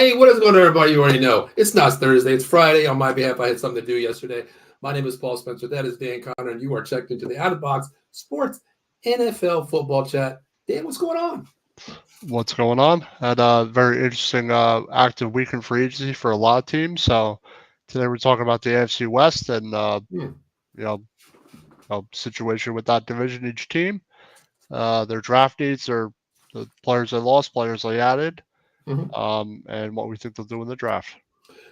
Hey, what is going on, everybody? You already know. It's not Thursday. It's Friday. On my behalf, I had something to do yesterday. My name is Paul Spencer. That is Dan Connor, and you are checked into the Out of Box Sports NFL Football Chat. Dan, what's going on? What's going on? Had a very interesting active week in free agency for a lot of teams. So today we're talking about the NFC West and Hmm. you know, situation with that division, each team, their draft needs, the players they lost, players they added, Mhm. and what we think they'll do in the draft.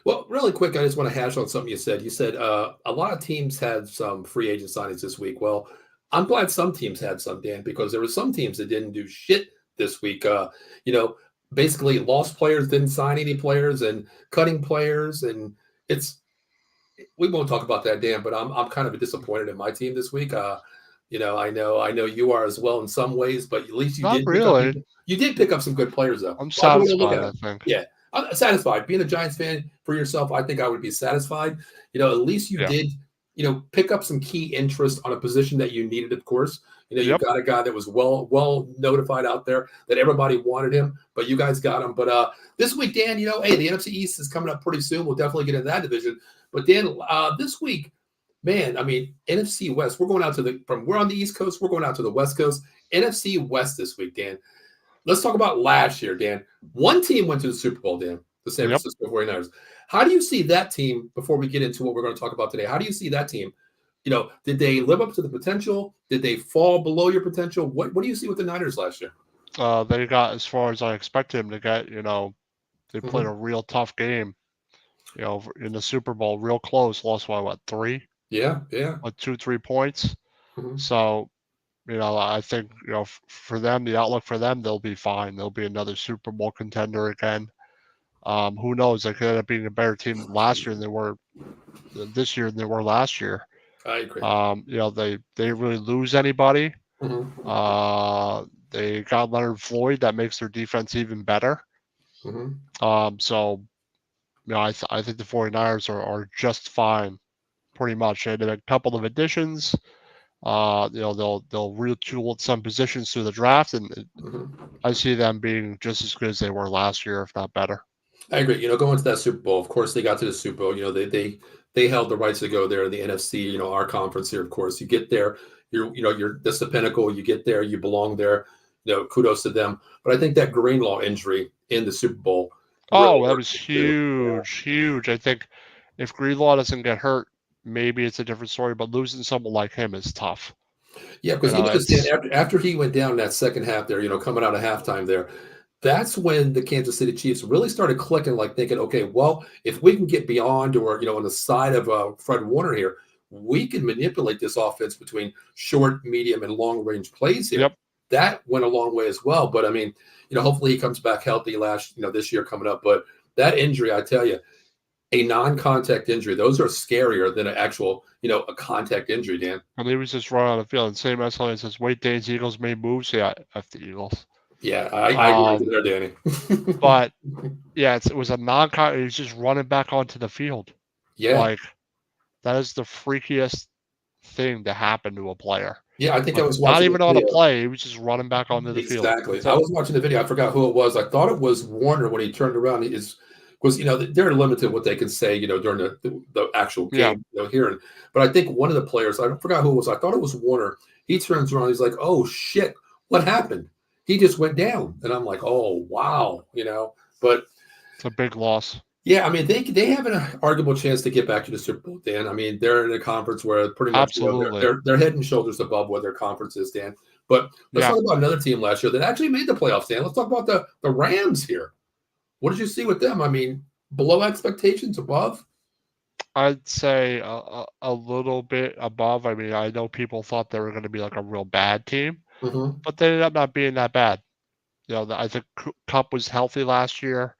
Well, really quick, I just want to hash on something you said. You said a lot of teams had some free agent signings this week. Well, I'm glad some teams had some, Dan, because there were some teams that didn't do shit this week. You know, basically lost players, didn't sign any players, and cutting players, and it's we won't talk about that, Dan. But I'm kind of disappointed in my team this week. I know you are as well in some ways, but at least you Not did pick up really. you did pick up some good players though. I'm A lot of people don't look satisfied, at I them. think. Yeah, I'm satisfied. Being a Giants fan for yourself, I think I would be satisfied. At least you Yeah. did, pick up some key interest on a position that you needed. Of course, you Yep. got a guy that was well notified out there that everybody wanted him, but you guys got him. But this week, Dan, hey, the NFC East is coming up pretty soon. We'll definitely get into that division. But Dan, this week, man, I mean, NFC West, we're going out to we're on the East Coast, we're going out to the West Coast. NFC West this week, Dan. Let's talk about last year, Dan. One team went to the Super Bowl, Dan, the San Yep. Francisco 49ers. How do you see that team, before we get into what we're going to talk about today, how do you see that team? Did they live up to the potential? Did they fall below your potential? What do you see with the Niners last year? They got as far as I expected them to get. They played Hmm. a real tough game. In the Super Bowl, real close. Lost by what, three? Yeah, yeah. What, 2, 3 points? Hmm. So, I think, for them, the outlook for them, they'll be fine. They'll be another Super Bowl contender again. Who knows? They could end up being a better team last year than they were this year than they were last year. I agree. They didn't really lose anybody. Hmm. Uh, they got Leonard Floyd. That makes their defense even better. Hmm. So, I think the 49ers are just fine, pretty much. They had a couple of additions. They'll retool some positions through the draft, and Hmm. I see them being just as good as they were last year, if not better. I agree. Going to that Super Bowl, of course, they got to the Super Bowl. They held the rights to go there in the NFC. Our conference here, of course. You get there, that's the pinnacle. You get there, you belong there. Kudos to them. But I think that Greenlaw injury in the Super Bowl really Oh, that hurt was them too. huge, huge. I think if Greenlaw doesn't get hurt, maybe it's a different story. But losing someone like him is tough. Yeah, because Dan, It's after he went down that second half there, coming out of halftime there, that's when the Kansas City Chiefs really started clicking, like thinking, okay, well, if we can get beyond or on the side of Fred Warner here, we can manipulate this offense between short, medium, and long range plays here. yep. That went a long way as well. But I mean, hopefully he comes back healthy this year coming up. But that injury, I tell you, a non-contact injury, those are scarier than an actual, a contact injury, Dan. And he was just running on the field. And same as Sully says, wait, days Eagles made moves. Yeah, F the Eagles. Yeah, I agree with you Um, there, Danny. but yeah, it was a non-con. He was just running back onto the field. Yeah. Like, that is the freakiest thing to happen to a player. Yeah, I think I Like, was not watching the even on a video. play. He was just running back onto the field. Exactly. That's I it. was watching the video. I forgot who it was. I thought it was Warner when he turned around. He is was they're limited what they can say during the actual Yeah. game hearing. But I think one of the players, I forgot who it was. I thought it was Warner. He turns around. He's like, "Oh shit, what happened?" He just went down, and I'm like, "Oh wow," But It's a big loss. yeah, I mean they have an arguable chance to get back to the Super Bowl, Dan. I mean they're in a conference where pretty much Absolutely. they're head and shoulders above what their conference is, Dan. But let's Yeah. talk about another team last year that actually made the playoffs, Dan. Let's talk about the Rams here. What did you see with them? I mean, below expectations, above? I'd say a little bit above. I mean, I know people thought they were going to be like a real bad team, Mm-hmm. but they ended up not being that bad. I think Cup was healthy last year.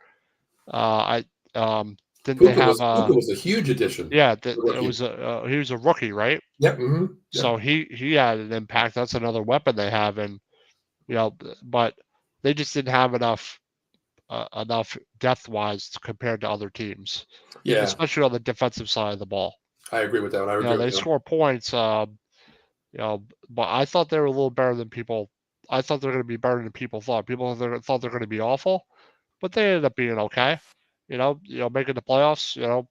I didn't they have Puka was a huge addition. yeah, The it rookie. was he was a rookie, right? Yep. Mm-hmm. Yep. So he had an impact. That's another weapon they have, and but they just didn't have enough depth wise compared to other teams, Yeah, especially on the defensive side of the ball. I agree with that one. I agree with They you. score points, but I thought they were a little better than people. I thought they were going to be better than people thought. People thought they're going to be awful, but they ended up being okay. making the playoffs.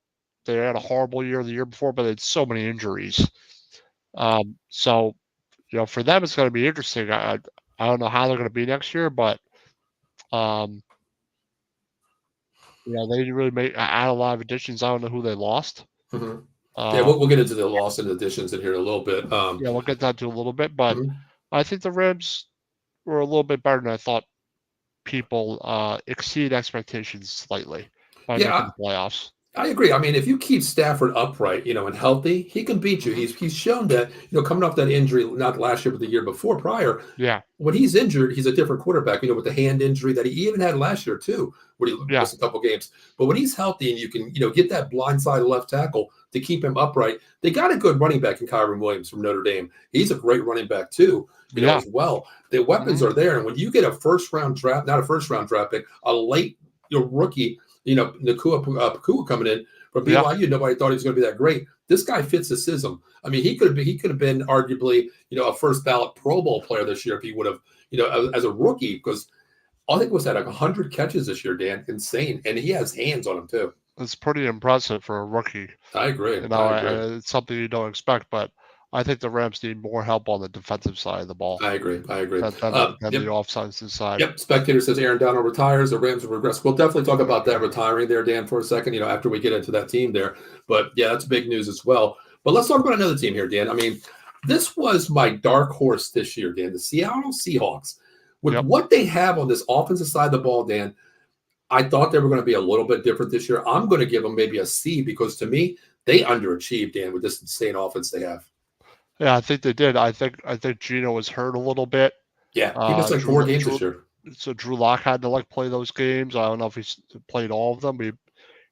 They had a horrible year the year before, but they had so many injuries. So for them, it's going to be interesting. I don't know how they're going to be next year, but um, they didn't really add a lot of additions. I don't know who they lost. Hmm. Yeah, Um, we'll get into the loss and additions in here in a little bit. we'll get that to a little bit, but Mhm. I think the Rams were a little bit better than I thought. People exceed expectations slightly by making Yeah, the playoffs. I agree. I mean, if you keep Stafford upright, and healthy, he can beat you. Hmm. He's shown that, coming off that injury, not last year, but the year before prior, Yeah, when he's injured, he's a different quarterback, with the hand injury that he even had last year too, where he yeah, missed a couple games. But when he's healthy and you can, get that blindside left tackle to keep him upright, they got a good running back in Kyron Williams from Notre Dame. He's a great running back too, yeah. as well. The weapons Hmm. are there. And when you get a first round draft, not a first round draft pick, a late rookie, Nakua Pakua coming in from Yeah. BYU, nobody thought he was going to be that great. This guy fits the system. I mean, he could have been arguably, a first ballot Pro Bowl player this year if he would have, as a rookie, because I think it was at like 100 catches this year, Dan. Insane. And he has hands on him too. It's pretty impressive for a rookie. I agree. I agree. It's something you don't expect, but I think the Rams need more help on the defensive side of the ball I agree. I agree. than the Yep. offensive side. Yep. Spectator says Aaron Donald retires. The Rams will regress. We'll definitely talk about that retiring there, Dan, for a second, after we get into that team there. But yeah, that's big news as well. But let's talk about another team here, Dan. I mean, this was my dark horse this year, Dan, the Seattle Seahawks. With Yep. what they have on this offensive side of the ball, Dan, I thought they were going to be a little bit different this year. I'm going to give them maybe a C because to me, they underachieved, Dan, with this insane offense they have. Yeah, I think they did. I think Gino was hurt a little bit. Yeah, he missed like 4 games this year. So Drew Lock had to play those games. I don't know if he's played all of them.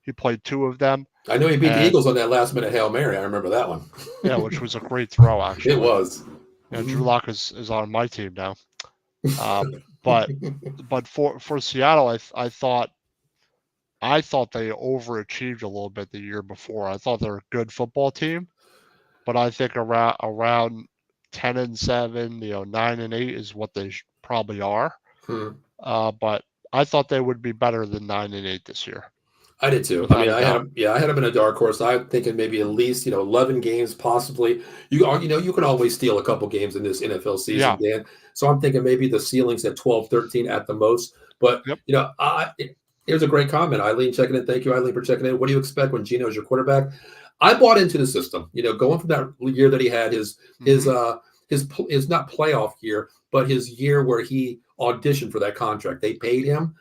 He played 2 of them. I know he beat the And Eagles on that last minute Hail Mary. I remember that one. yeah, which was a great throw actually. It was. Yeah, Drew Lock is on my team now. But for Seattle, I thought they overachieved a little bit the year before. I thought they're a good football team, but I think around 10-7, 9-8 is what they probably are. But I thought they would be better than 9-8 this year. I did too. I Without mean, a I had doubt. him. Yeah, I had him in a dark horse. I'm thinking maybe at least 11 games, possibly. You can always steal a couple games in this NFL season, Yeah. Dan. So I'm thinking maybe the ceiling's at 12, 13 at the most. But Yep. here's a great comment. Eileen checking in. Thank you, Eileen, for checking in. What do you expect when Gino's your quarterback? I bought into the system. Going from that year that he had his not playoff year, but his year where he auditioned for that contract. They paid him.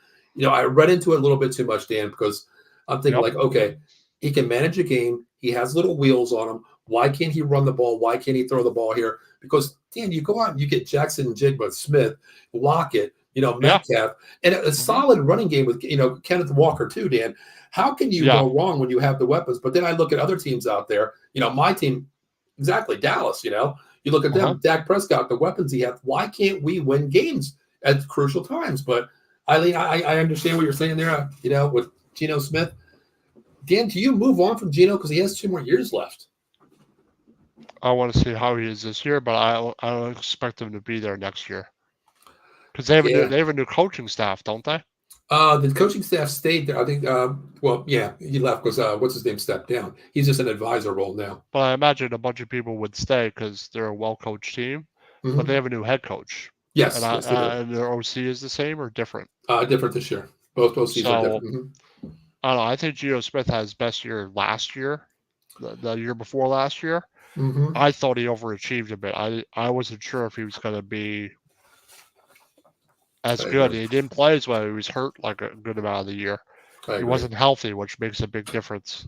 I read into it a little bit too much, Dan, because I'm thinking Yep. okay, he can manage a game. He has little wheels on him. Why can't he run the ball? Why can't he throw the ball here? Because, Dan, you go out and you get Jackson Jigba, Smith, Lockett, Metcalf, and a solid running game with, Kenneth Walker too, Dan. How can you Yeah. go wrong when you have the weapons? But then I look at other teams out there, my team, exactly, Dallas, you look at them, Dak Prescott, the weapons he has. Why can't we win games at crucial times? But, Eileen, I understand what you're saying there, with Geno Smith. Dan, do you move on from Geno because he has 2 more years left? I want to see how he is this year, but I don't expect him to be there next year because they have a new coaching staff, don't they? The coaching staff stayed there. I think. Well, yeah, he left because what's his name stepped down. He's just an advisor role now. But I imagine a bunch of people would stay because they're a well-coached team, but they have a new head coach. Yes, and yes, they do. and their OC is the same or different. Different this year. Both OCs are different. I don't know. I think Geno Smith had his best year last year, the year before last year. I thought he overachieved a bit. I wasn't sure if he was going to be as good. He didn't play as well. He was hurt like a good amount of the year. He wasn't healthy, which makes a big difference.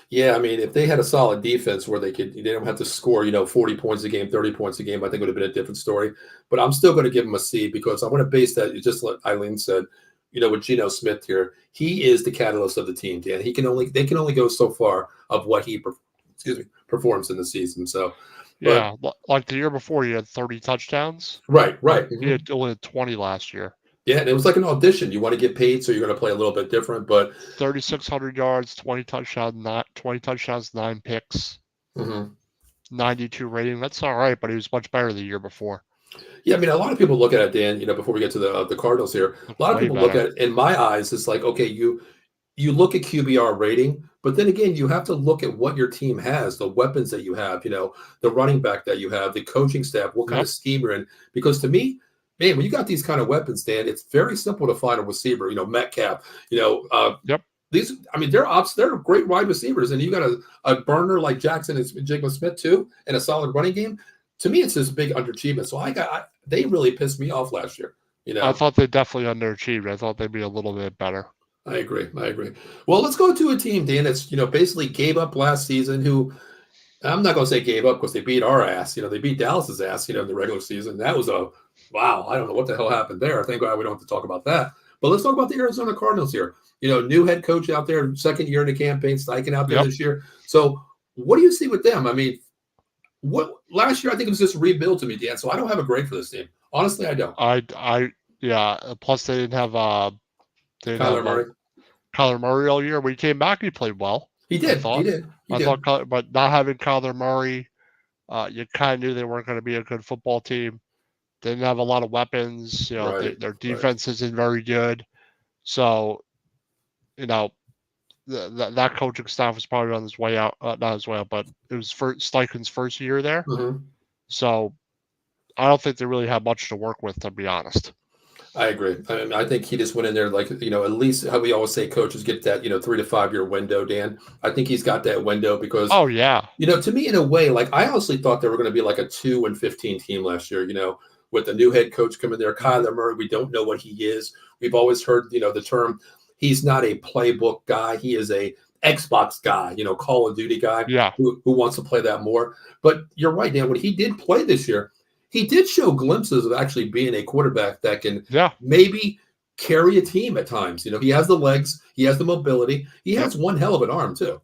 Yeah, I mean, if they had a solid defense where they don't have to score, 40 points a game, 30 points a game, I think it would have been a different story. But I'm still going to give him a C because I want to base that, just like Eileen said, with Geno Smith here, he is the catalyst of the team, Dan. They can only go so far of what he performs in the season. So, yeah, like the year before, he had 30 touchdowns. Right. He had only 20 last year. Yeah, and it was like an audition. You want to get paid, so you're going to play a little bit different. But 3,600 yards, 20 touchdowns, 9 picks, 92 rating. That's all right, but he was much better the year before. Yeah, I mean, a lot of people look at it, Dan. Before we get to the Cardinals here, a lot of people look at it. In my eyes, it's like, okay, you you look at QBR rating, but then again, you have to look at what your team has, the weapons that you have, the running back that you have, the coaching staff, what kind Yep. of scheme you're in. Because to me, man, when you got these kind of weapons, Dan, it's very simple to find a receiver. Metcalf. Yep. These, I mean, they're great wide receivers, and you got a burner like Jackson and Jacob Smith too, and a solid running game. To me, it's just big underachievement. So they really pissed me off last year. I thought they definitely underachieved. I thought they'd be a little bit better. I agree. Well, let's go to a team, Dan, that's basically gave up last season. Who I'm not going to say gave up because they beat our ass. They beat Dallas's ass. In the regular season. That was wow. I don't know what the hell happened there. Thank God we don't have to talk about that. But let's talk about the Arizona Cardinals here. New head coach out there, second year in the campaign, Steichen out there this year. So what do you see with them? I mean, what last year I think it was just rebuild to me, Dan. So I don't have a grade for this team. Honestly, I don't. Yeah. Plus they didn't have Kyler Murray. Kyler Murray all year. When he came back, he played well. He did. I thought, but not having Kyler Murray, you kind of knew they weren't going to be a good football team. They didn't have a lot of weapons. Their defense isn't very good. So, that coaching staff was probably on his way out. Not his way out, but it was Steichen's first year there. Mm-hmm. So, I don't think they really have much to work with, to be honest. I agree. I think he just went in there like, at least how we always say coaches get that, 3 to 5 year window, Dan. I think he's got that window because, oh, yeah. To me, in a way, like I honestly thought they were going to be like a 2-15 team last year, with the new head coach coming there, Kyler Murray. We don't know what he is. We've always heard, the term, he's not a playbook guy. He is a Xbox guy, Call of Duty guy who wants to play that more. But you're right, Dan, when he did play this year, he did show glimpses of actually being a quarterback that can maybe carry a team at times. He has the legs, he has the mobility, he has one hell of an arm too.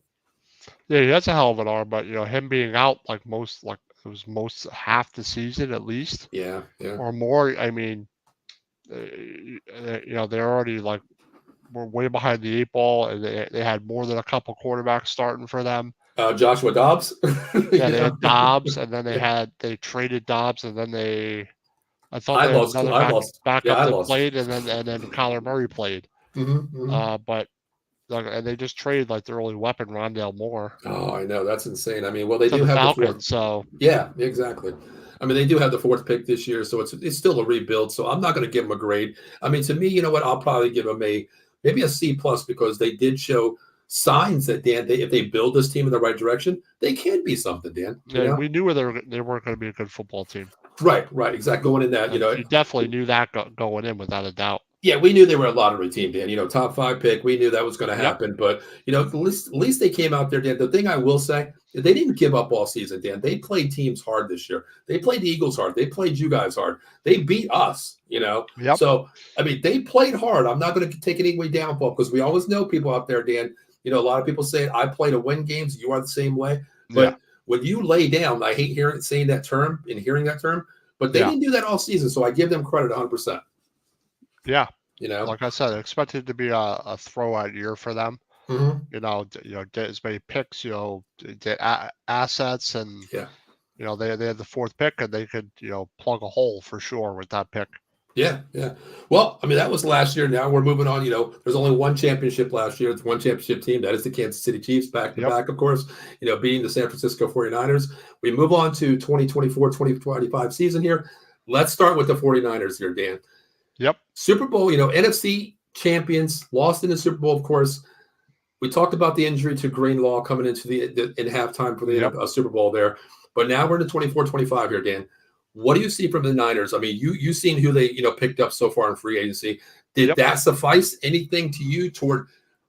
Yeah, he has a hell of an arm, but him being out it was most half the season at least. Yeah. Or more. I mean, they're already were way behind the 8 ball, and they had more than a couple quarterbacks starting for them. Joshua Dobbs. Yeah, they had Dobbs, and then they traded Dobbs, and then I thought they had another backup that played, and then Kyler Murray played. Mm-hmm. But and they just traded their only weapon, Rondale Moore. Oh, I know, that's insane. I mean, well, they do the have Falcons, the fourth. So yeah, exactly. I mean, they do have the 4th pick this year, so it's still a rebuild. So I'm not going to give them a grade. I mean, to me, you know what? I'll probably give them maybe a C+ because they did show signs that, Dan, if they build this team in the right direction, they can be something, Dan. Yeah, we knew they weren't going to be a good football team. Right, exactly. Going in that, you definitely knew that going in without a doubt. Yeah, we knew they were a lottery team, Dan. Top 5 pick. We knew that was going to happen. But, at least they came out there, Dan. The thing I will say, they didn't give up all season, Dan. They played teams hard this year. They played the Eagles hard. They played you guys hard. They beat us, Yep. So, I mean, they played hard. I'm not going to take any way down, Paul, because we always know people out there, Dan. A lot of people say, I play to win games. You are the same way. But when you lay down, I hate saying that term and hearing that term, but they didn't do that all season. So I give them credit 100%. Yeah. Like I said, I expected it to be a throwout year for them. Mm-hmm. Get as many picks, get assets, and they had the 4th pick, and they could plug a hole for sure with that pick. Yeah. Well, I mean, that was last year. Now we're moving on. There's only one championship last year. It's one championship team. That is the Kansas City Chiefs, back to back, of course, beating the San Francisco 49ers. We move on to 2024-2025 season here. Let's start with the 49ers here, Dan. Yep. Super Bowl, NFC champions, lost in the Super Bowl, of course. We talked about the injury to Greenlaw coming into in halftime for the Super Bowl there. But now we're in the 24-25 here, Dan. What do you see from the Niners? I mean, you've seen who they picked up so far in free agency. Did that suffice anything to you toward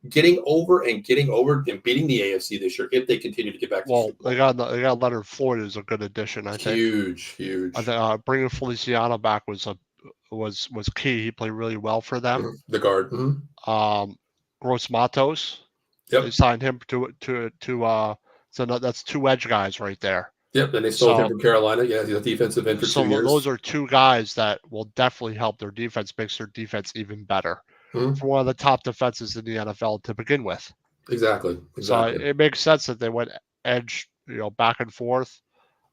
getting over and beating the AFC this year if they continue to get back to the Super Bowl? They got Leonard Floyd as a good addition, I think. Huge. I think bringing Feliciano back was key. He played really well for them. Mm-hmm. The guard. Mm-hmm. Gross Matos. They signed him so that's 2 edge guys right there. Yep, and they sold him from Carolina. Yeah, he's a defensive end for 2 years. Those are 2 guys that will definitely help their defense, makes their defense even better. Mm-hmm. For one of the top defenses in the NFL to begin with. Exactly. So it makes sense that they went edge, back and forth.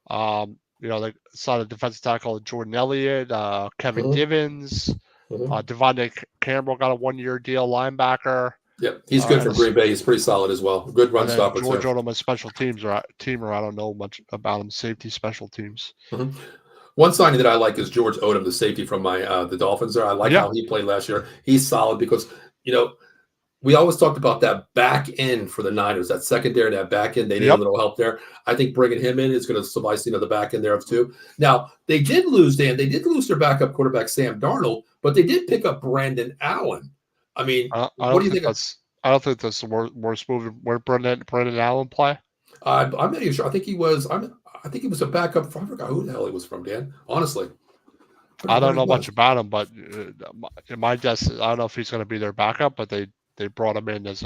They saw the defensive tackle Jordan Elliott, Kevin Givens, Devontae Campbell got a 1-year deal, linebacker. Yep, he's good And, from Green Bay. He's pretty solid as well. Good run and then stopper George too. Odom's special teamer. I don't know much about him. Safety, special teams. Mhm. One signing that I like is George Odom, the safety from the Dolphins. There, I like Yeah. how he played last year. He's solid because you know we always talked about that back end for the Niners, that secondary, that back end. They need a Yep. little help there. I think bringing him in is going to suffice, the back end there too. Now, they did lose, Dan. They did lose their backup quarterback, Sam Darnold, but they did pick up Brandon Allen. I mean, I what don't do you think think? that's. I don't think that's the worst move. Where Brendan Allen play? I'm not even sure. I think he was. I think he was a backup. I forgot who the hell he was from, Dan. Honestly, I I forgot where don't he know much was. about him, but my guess, I don't know if he's going to be their backup, but they brought him in as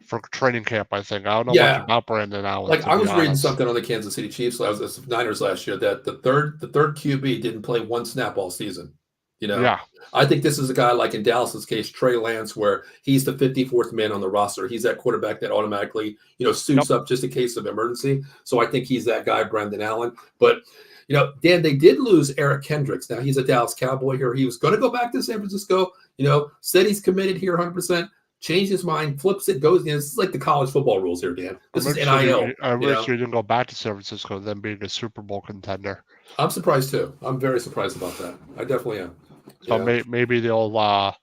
for training camp. I think I don't know much Yeah, about Brandon Allen, like to I be was reading honest. something on the Kansas City Chiefs Niners last year that the third QB didn't play one snap all season. You know, Yeah. I think this is a guy like in Dallas's case, Trey Lance, where he's the 54th man on the roster. He's that quarterback that automatically Yep. suits up just in case of emergency. So I think he's that guy, Brandon Allen. But Dan, they did lose Eric Kendricks. Now he's a Dallas Cowboy here. He was going to go back to San Francisco. Said he's committed here 100%. Changed his mind, flips it, goes. This is like the college football rules here, Dan. This is NIL. I'm interested he didn't go back to San Francisco, then being a Super Bowl contender. I'm surprised too. I'm very surprised about that. I definitely am. So maybe they'll. I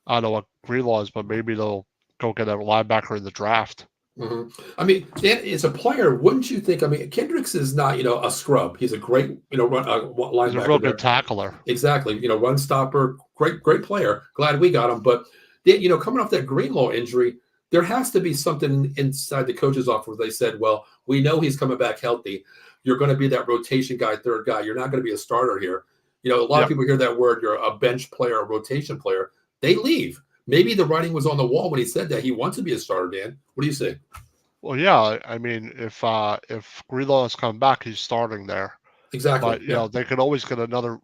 don't know what Greenlaw is, but maybe they'll go get a linebacker in the draft. Mm-hmm. I mean, Dan, as a player, wouldn't you think? I mean, Kendricks is not, a scrub. He's a great, He's a real linebacker good there. tackler. Exactly. Run stopper. Great player. Glad we got him. But, coming off that Greenlaw injury, there has to be something inside the coach's office where they said, well, we know he's coming back healthy. You're going to be that rotation guy, third guy. You're not going to be a starter here. A lot of people hear that word, you're a bench player, a rotation player. They leave. Maybe the writing was on the wall when he said that he wants to be a starter, Dan. What do you say? Well, yeah. I mean, if Greenlaw is coming back, he's starting there. Exactly. But they could always get another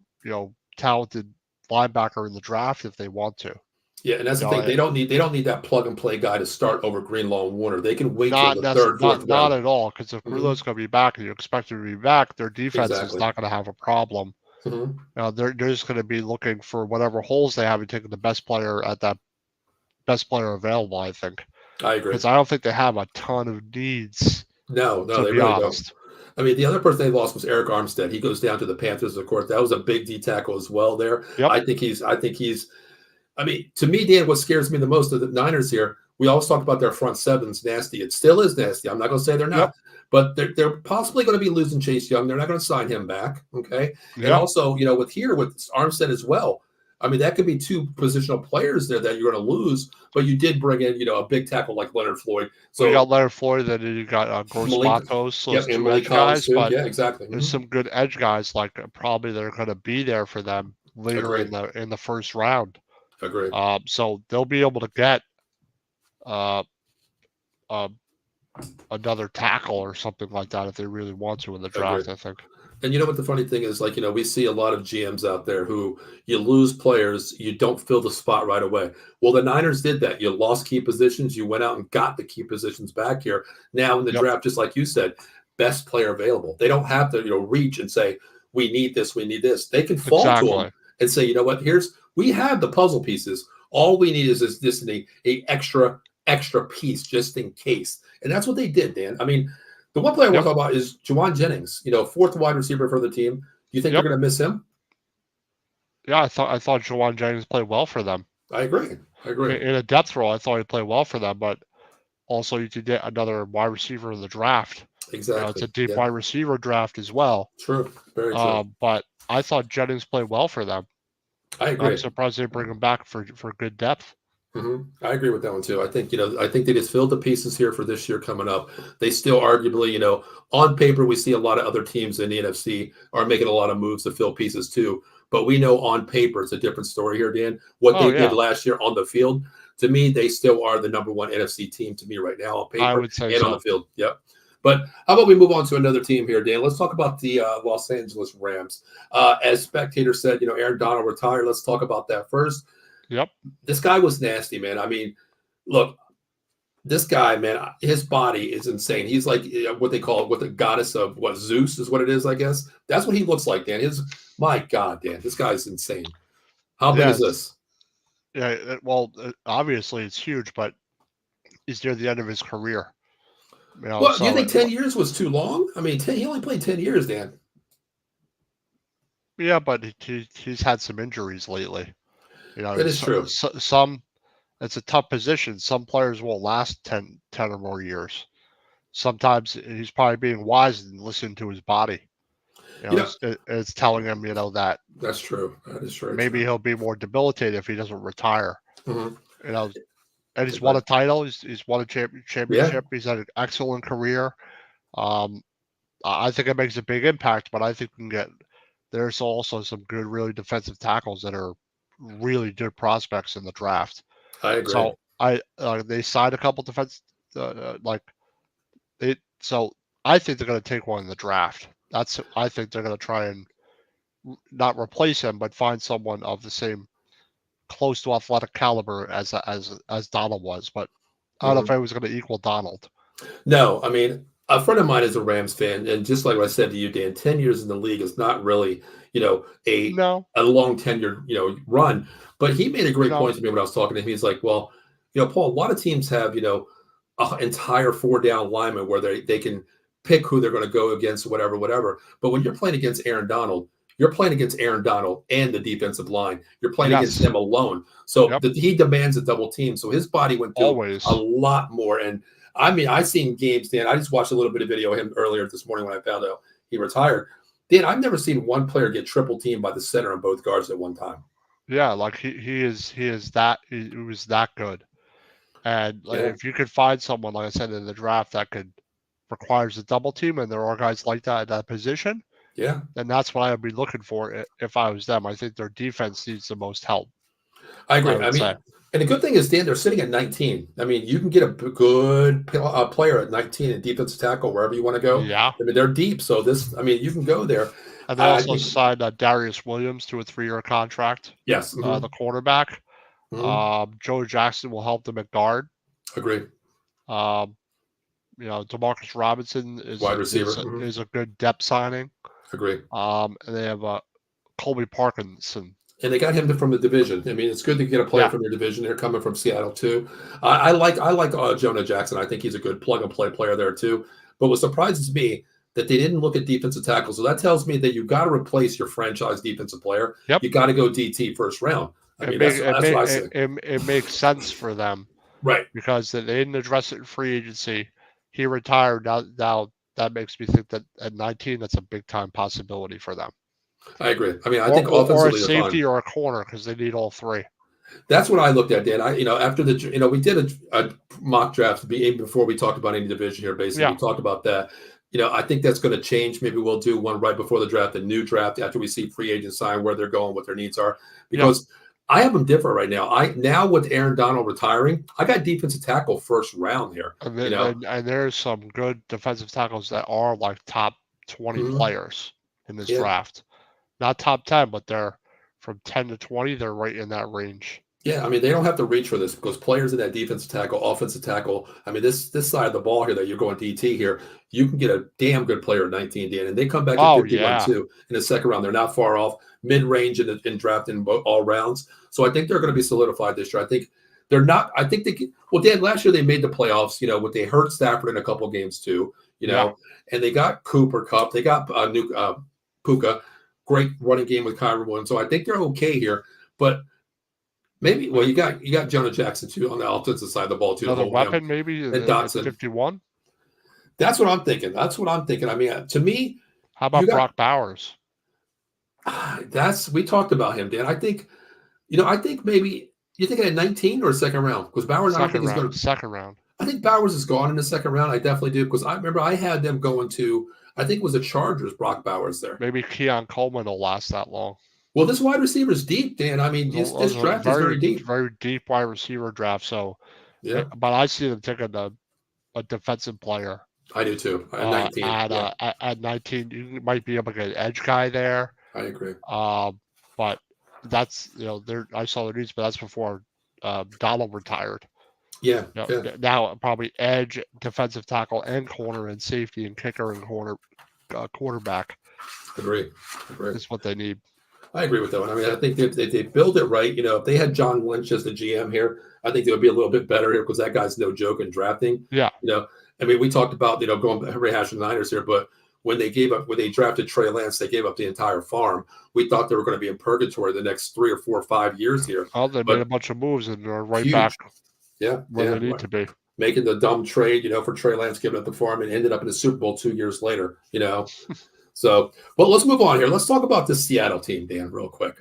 talented linebacker in the draft if they want to. Yeah, and that's the thing. They don't need that plug and play guy to start over Greenlaw and Warner. They can wait till the third, fourth round. Not at all. Because if Greenlaw's going to be back and you expect him to be back, their defense is not going to have a problem. Mm-hmm. They're just going to be looking for whatever holes they have and taking the best player at that best player available. I think. I agree. Because I don't think they have a ton of needs. No, to they be really honest. don't. I mean, the other person they lost was Eric Armstead. He goes down to the Panthers, of course. That was a big D tackle as well there. Yep. I think he's. I mean, to me, Dan, what scares me the most of the Niners here, we always talk about their front seven's nasty. It still is nasty. I'm not going to say they're not, but they're possibly going to be losing Chase Young. They're not going to sign him back. Okay. Yep. And also, with Armstead as well. I mean, that could be two positional players there that you're going to lose, but you did bring in, a big tackle like Leonard Floyd. So you got Leonard Floyd, then you got Gross Matos, those two edge guys. But exactly. There's some good edge guys like probably they're going to be there for them later in the first round. Agreed. So they'll be able to get another tackle or something like that if they really want to in the draft. I think. And you know what the funny thing is, we see a lot of GMs out there who you lose players, you don't fill the spot right away. Well, the Niners did that. You lost key positions, you went out and got the key positions back here. Now in the draft, just like you said, best player available. They don't have to, reach and say, we need this, we need this. They can fall to them and say, you know what, we have the puzzle pieces. All we need is this a extra piece just in case. And that's what they did, Dan. I mean, the one player I want to talk about is Juwan Jennings, fourth wide receiver for the team. Do you think they're going to miss him? Yeah, I thought Juwan Jennings played well for them. I agree. In a depth role, I thought he played well for them, but also you could get another wide receiver in the draft. Exactly. It's a deep wide receiver draft as well. True. Very true. But I thought Jennings played well for them. I agree. I'm surprised they bring him back for good depth. Mm-hmm. I agree with that one too. I think they just filled the pieces here for this year coming up. They still arguably, on paper, we see a lot of other teams in the NFC are making a lot of moves to fill pieces too. But we know on paper it's a different story here, Dan. What they did last year on the field, to me, they still are the number one NFC team to me right now on paper I would say on the field. Yep. But how about we move on to another team here, Dan? Let's talk about the Los Angeles Rams. As Spectator said, Aaron Donald retired. Let's talk about that first. Yep. This guy was nasty, man. I mean, look, this guy, man, his body is insane. He's like what they call the goddess of Zeus is what it is, I guess. That's what he looks like, Dan. My God, Dan, this guy's insane. How big is this? Yeah, well, obviously it's huge, but he's near the end of his career. Well, do you So think 10 years was too long? I mean, he only played 10 years, Dan. yeah, but he's had some injuries lately. That is true. Some it's a tough position. Some players won't last 10 or more years. Sometimes he's probably being wise and listening to his body. You know, It's telling him, that that's true. That is very maybe true. he'll be more debilitated if he doesn't retire. Hmm. You know, and he's won Agree. a title. He's won a Yeah, championship. He's had an excellent career. Um, I think it makes a big impact, but I think we can get there's also some good, really defensive tackles that are really good prospects in the draft. I agree. So they signed a couple defense like they so I think they're going to take one in the draft. I think they're going to try and not replace him, but find someone of the same close to athletic caliber as Donald was. But I don't know if Hmm. I was going to equal Donald. No, I mean, a friend of mine is a Rams fan, and just like what I said to you, Dan, 10 years in the league is not really, a No, long tenure, run. But he made a great no, point to me when I was talking to him. He's like, well, Paul, a lot of teams have, an entire four down lineman where they can pick who they're going to go against, whatever, whatever. But when you're playing against Aaron Donald, you're playing against Aaron Donald and the defensive line. You're playing against yes, them alone. So yep, he demands a double team. So his body went through a always. lot more. And I mean, I seen games, Dan. I just watched a little bit of video of him earlier this morning when I found out he retired. Dan, I've never seen one player get triple teamed by the center and both guards at one time. Yeah, like he was that good. And like, Yeah, if you could find someone, like I said in the draft, that could requires a double team, and there are guys like that at that position, yeah, then that's what I would be looking for if I was them. I think their defense needs the most help. I I agree. I would say. mean, and the good thing is, Dan, they're sitting at 19. I mean, you can get a good player at 19 in defensive tackle wherever you want to go. Yeah, I mean, they're deep, so I mean, you can go there. and they I also think signed Darius Williams to a 3-year contract. yes, The quarterback, Joe Jackson will help them at guard. agree. Um, Demarcus Robinson Wide receiver, is a good depth signing. agree. And they have Colby Parkinson. And they got him from the division. I mean, it's good to get a player Yeah, from your division. They're coming from Seattle too. I like Jonah Jackson. I think he's a good plug and play player there too. But what surprises me that they didn't look at defensive tackles. So that tells me that you got to replace your franchise defensive player. yep. You got to go DT first round. I mean, that's what I say. It makes sense for them Right. because they didn't address it in free agency. He retired. Now that makes me think that at 19, that's a big time possibility for them. I agree. I mean, I think Or a offensively they're fine. safety or a corner because they need all three. That's what I looked at, Dan. After we did a mock draft even before we talked about any division here. Basically, Yeah, we talked about that. I think that's going to change. Maybe we'll do one right before the draft, a new draft after we see free agents sign where they're going, what their needs are. yeah. Because I have them different right now. Now with Aaron Donald retiring, I got defensive tackle first round here. And there's some good defensive tackles that are like top 20 Mhm. players in this Yeah. draft. Not top 10, but they're from 10 to 20. They're right in that range. Yeah, I mean, they don't have to reach for this because players in that defensive tackle, offensive tackle, I mean, this side of the ball here that you're going DT here, you can get a damn good player at 19, Dan, and they come back at Oh 51 yeah, too in the second round. They're not far off, mid-range in drafting all rounds. So I think they're going to be solidified this year. I think they're not. I think well, Dan, last year they made the playoffs. They hurt Stafford in a couple games too. yeah. And they got Cooper Cup. They got Puka, great running game with Kyron Williams. So I think they're okay here, but. Maybe. Well, you got Jonah Jackson too on the offensive side of the ball too to Another hold him, weapon maybe and at Dotson. 51. That's what I'm thinking. I mean, to me, How you about got Brock Bowers? we talked about him, Dan. I think maybe you're thinking at 19 or second round because Bowers. I don't think he's going to. Second round. I think Bowers is gone in the second round. I definitely do because I remember I had them going to. I think it was the Chargers. Brock Bowers there. Maybe Keon Coleman will last that long. Well, this wide receiver is deep, Dan. I mean, this A draft is very deep. very deep wide receiver draft. So, Yeah, but I see them taking a defensive player. I do too. At 19, at 19, you might be able to get an edge guy there. I agree. But that's I saw the news, but that's before Donald retired. Yeah, Now probably edge, defensive tackle, and corner, and safety, and kicker, and quarterback. Agree. Is what they need. I agree with that one. I mean, I think if they build it right, if they had John Lynch as the GM here, I think they would be a little bit better here because that guy's no joke in drafting. Yeah. I mean, we talked about going rehashing the Niners here, but when they drafted Trey Lance, they gave up the entire farm. We thought they were going to be in purgatory the next 3 or 4 or 5 years here. Oh, they made But a bunch of moves and they're right huge, back yeah, where yeah, they need to be. making the dumb trade, for Trey Lance, giving up the farm, and ended up in the Super Bowl 2 years later. So, well, let's move on here. Let's talk about this Seattle team, Dan, real quick.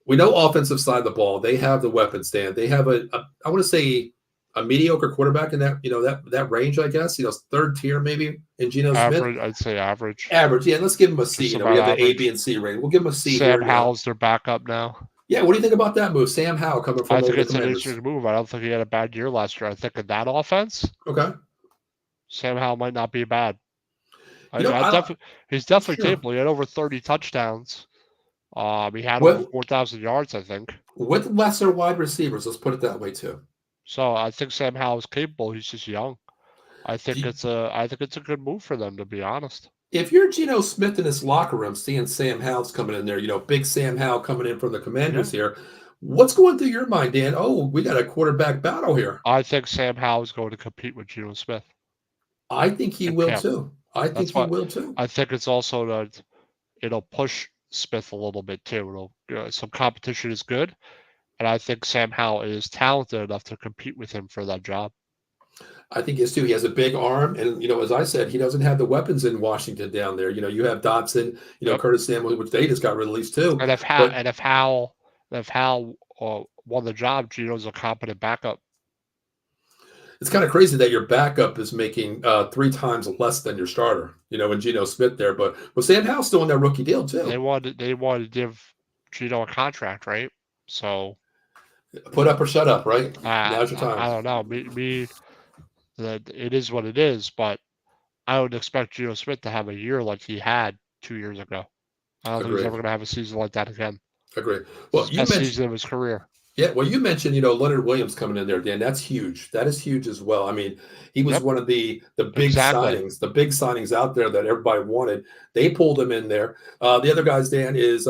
We know offensive side of the ball, they have the weapons, Dan. They have I want to say a mediocre quarterback in that, that range, I guess, third tier maybe in Geno Average, Smith. I'd say average. Average, yeah. Let's give him a C. Just We have the A, average. B, and C rating. We'll give him a C Sam here. Howell's their backup now. Yeah, what do you think about that move? Sam Howell coming from I think the it's an Commanders. interesting move. I don't think he had a bad year last year. I think in that offense, Okay. Sam Howell might not be bad. He's definitely sure. capable. He had over 30 touchdowns. He had over 4,000 yards, I think. With lesser wide receivers, let's put it that way too. So I think Sam Howell is capable. He's just young. I think it's a good move for them, to be honest. If you're Geno Smith in this locker room, seeing Sam Howell's coming in there, big Sam Howell coming in from the Commanders here, what's going through your mind, Dan? Oh, we got a quarterback battle here. I think Sam Howell is going to compete with Geno Smith. I think he will too. I think he will too. I think it's also that it'll push Smith a little bit too. Some competition is good, and I think Sam Howell is talented enough to compete with him for that job. I think he is too. He has a big arm, and as I said, he doesn't have the weapons in Washington down there. You have Dotson, Curtis Samuel, which they just got released too. And if Howell won the job, Geno's a competent backup. It's kind of crazy that your backup is making 3 times less than your starter, and Geno Smith there. But Sam Howell's still on that rookie deal too. They wanted to give Geno a contract, right? So put up or shut up, right? Now's your time. I don't know. That it is what it is, but I would expect Geno Smith to have a year like he had 2 years ago. I don't think he's ever going to have a season like that again. Agree. Well, you mentioned season of his career. Yeah, well, you mentioned Leonard Williams coming in there, Dan. That's huge. That is huge as well. I mean, he was one of the big signings out there that everybody wanted. They pulled him in there. The other guys, Dan, is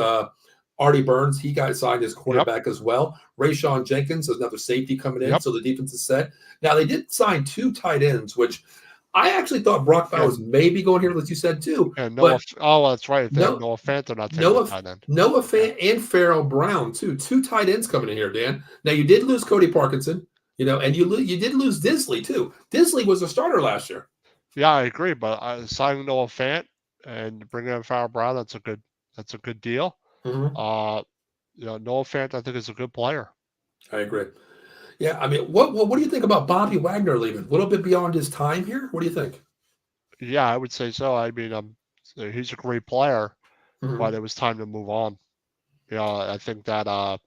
Artie Burns. He got signed as quarterback as well. Rayshon Jenkins is another safety coming in, so the defense is set. Now they did sign 2 tight ends, which I actually thought Brock Bowers may be going here, as you said too. And that's right. Noah Fant, they're not taking tight end. Noah Fant and Farrell Brown too. 2 tight ends coming in here, Dan. Now you did lose Cody Parkinson, and you did lose Disley too. Disley was a starter last year. Yeah, I agree. But signing Noah Fant and bringing in Farrell Brown, that's a good deal. Mm-hmm. Noah Fant, I think, is a good player. I agree. Yeah, I mean, what do you think about Bobby Wagner leaving? A little bit beyond his time here? What do you think? Yeah, I would say so. I mean, he's a great player, but it was time to move on. I think that I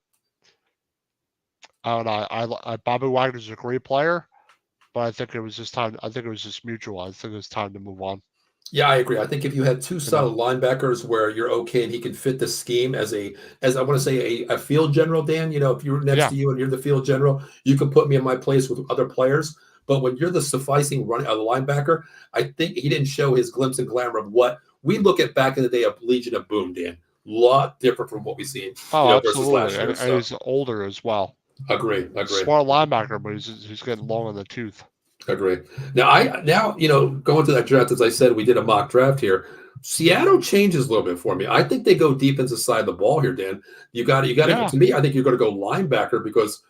don't know. Bobby Wagner's a great player, but I think it was just time. I think it was just mutual. I think it was time to move on. Yeah, I agree. I think if you had 2 solid linebackers where you're okay and he can fit the scheme as I want to say a field general, Dan, if you're next to you and you're the field general, you can put me in my place with other players. But when you're the sufficing linebacker, I think he didn't show his glimpse and glamour of what we look at back in the day of Legion of Boom, Dan. A lot different from what we see versus last year. And he's older as well. Agree. Smart linebacker, but he's getting long in the tooth. Agree. Now, going to that draft, as I said, we did a mock draft here. Seattle changes a little bit for me. I think they go defensive side of the ball here, Dan. You got to. To me, I think you're going to go linebacker because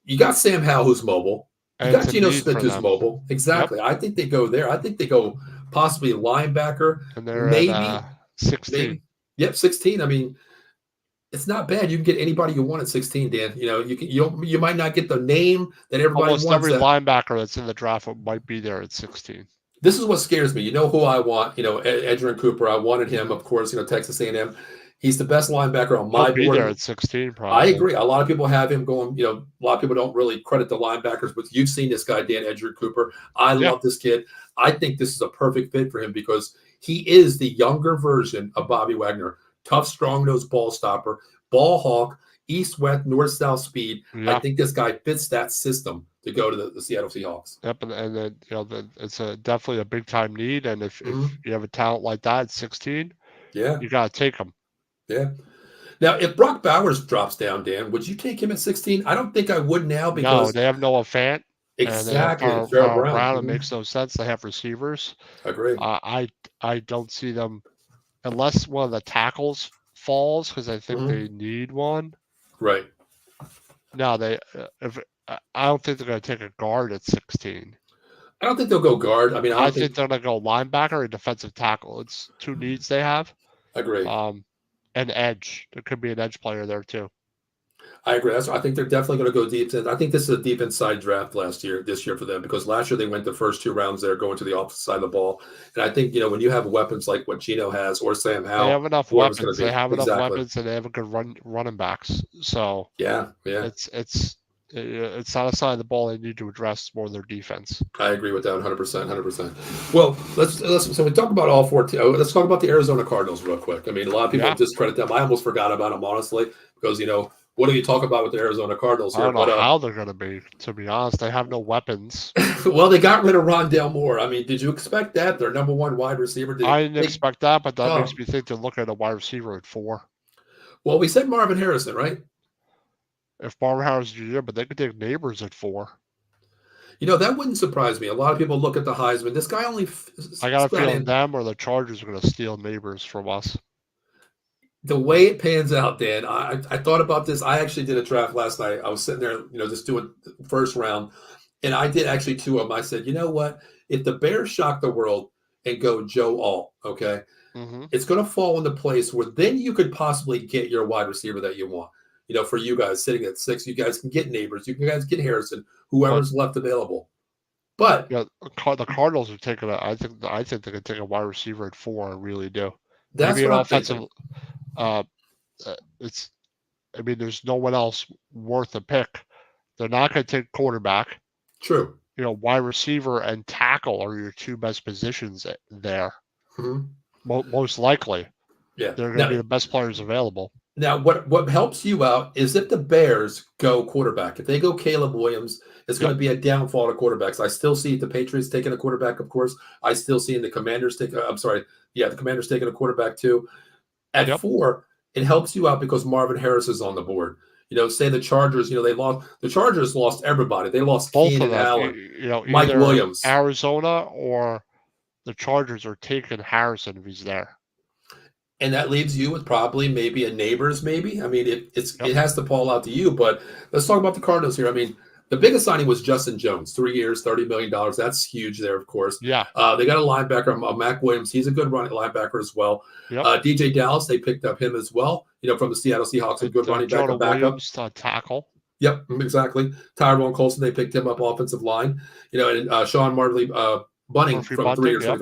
you got Sam Howell who's mobile. You got Geno Smith who's mobile. Exactly. I think they go there. I think they go possibly linebacker. And they're maybe at 16. Yep, 16. I mean, it's not bad. You can get anybody you want at 16, Dan. You might not get the name that everybody wants. Almost every linebacker that's in the draft might be there at 16. This is what scares me. You know who I want? Edgerrin Cooper. I wanted him, of course. Texas A&M. He's the best linebacker on my board. He'll be there at 16, probably. I agree. A lot of people have him going. A lot of people don't really credit the linebackers, but you've seen this guy, Dan Edgerrin Cooper. I love this kid. I think this is a perfect fit for him because he is the younger version of Bobby Wagner. Tough, strong-nosed ball stopper. Ball hawk, east, west, north, south speed. Yeah. I think this guy fits that system to go to the Seattle Seahawks. Yep, and then it's definitely a big time need. And if you have a talent like that at 16, you got to take him. Yeah. Now, if Brock Bowers drops down, Dan, would you take him at 16? I don't think I would now No, because they have Noah Fant and they have exactly, and Farrell Power Brown. Brown. It Mhm. makes no sense. They have receivers. I agree. I don't see them unless one of the tackles falls because I think Mhm. they need one. Right. No, they if I don't think they're going to take a guard at 16. I don't think they'll go guard. I mean, I I don't think think. they're going to go linebacker and defensive tackle. It's two needs they have. I agree. And edge. There could be an edge player there too. I agree. I think they're definitely going to go deep. I think this is a deep inside draft this year for them, because last year they went the first 2 rounds there going to the opposite side of the ball. And I think, when you have weapons like what Gino has or Sam They Howell, have enough whoever's going weapons. to They be. have enough Exactly. weapons, and they have a good running backs. So Yeah. Yeah. it's not a side of the ball they need to address more their defense. I agree with that 100%. 100%. Well, so we talk about all four. Let's talk about the Arizona Cardinals real quick. I mean, a lot of people Yeah. discredit them. I almost forgot about them, honestly, because, what do you talk about with the Arizona Cardinals I here? don't know But how they're going to be. To be honest, they have no weapons. well, they got rid of Rondale Moore. I mean, did you expect that? Their number one wide receiver. I didn't expect that, but that makes Oh, me think they're looking at a wide receiver at 4. well, we said Marvin Harrison, right? If Barber Harris Jr., but they could take Neighbors at 4. That wouldn't surprise me. A lot of people look at the Heisman. This guy only I got a got feeling in. them or the Chargers are going to steal Neighbors from us. The way it pans out, Dan, I thought about this. I actually did a draft last night. I was sitting there, just doing the first round, and I did actually 2 of them. I said, you know what? If the Bears shock the world and go Joe Alt, okay, it's going to fall into place where then you could possibly get your wide receiver that you want. For you guys sitting at 6, you guys can get Neighbors, you guys get Harrison, whoever's left available. But yeah, the Cardinals are taking I think they could take a wide receiver at 4. I really do. that's Maybe an what I'm offensive. thinking. It's. I mean, there's no one else worth a pick. They're not going to take quarterback. True. Wide receiver and tackle are your 2 best positions there. Mm-hmm. Most likely. Yeah. They're going to be the best players available. Now, what helps you out is if the Bears go quarterback. If they go Caleb Williams, it's going to be a downfall to quarterbacks. I still see the Patriots taking a quarterback, of course. I still see the Commanders taking the Commanders taking a quarterback too. At 4, it helps you out because Marvin Harris is on the board. Say the Chargers, the Chargers lost everybody. They lost Both Keenan of them, Allen, Mike either Williams. Arizona or the Chargers are taking Harrison if he's there. And that leaves you with probably maybe a Neighbors, maybe. I mean, it has to fall out to you. But let's talk about the Cardinals here. I mean, the biggest signing was Justin Jones, 3 years, $30 million. That's huge there, of course. Yeah. They got a linebacker, Mac Williams. He's a good running linebacker as well. Yep. DJ Dallas, they picked up him as well, from the Seattle Seahawks, a good running back, a backup. Williams, tackle. Yep, exactly. Tyrone Colson, they picked him up offensive line. And Sean Martley Bunting from 3 years. Yep.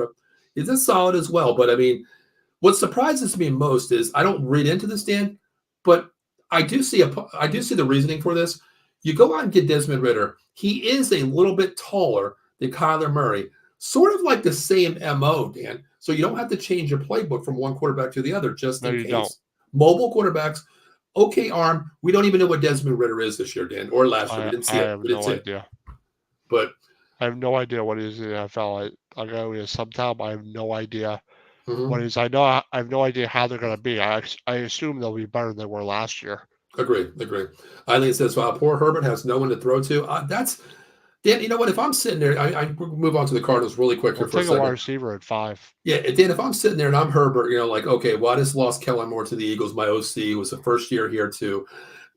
He's solid as well. But, I mean, what surprises me most is I don't read into this, Dan, but I do see the reasoning for this. You go out and get Desmond Ridder. He is a little bit taller than Kyler Murray, sort of like the same MO, Dan. So you don't have to change your playbook from one quarterback to the other just in case. Don't. Mobile quarterbacks, okay arm. We don't even know what Desmond Ridder is this year, Dan, or last year. We didn't see it. I have no idea. But I have no idea what he is in the NFL. I know he is sometime. I have no idea. What is? I have no idea how they're going to be. I assume they'll be better than they were last year. Agree. Eileen says, "Wow, poor Herbert has no one to throw to." That's Dan. You know what? If I'm sitting there, I move on to the Cardinals really quick here for a second. Take a wide receiver at 5. Yeah, Dan. If I'm sitting there and I'm Herbert, okay, well, I just lost Kellen Moore to the Eagles. My OC was the first year here too.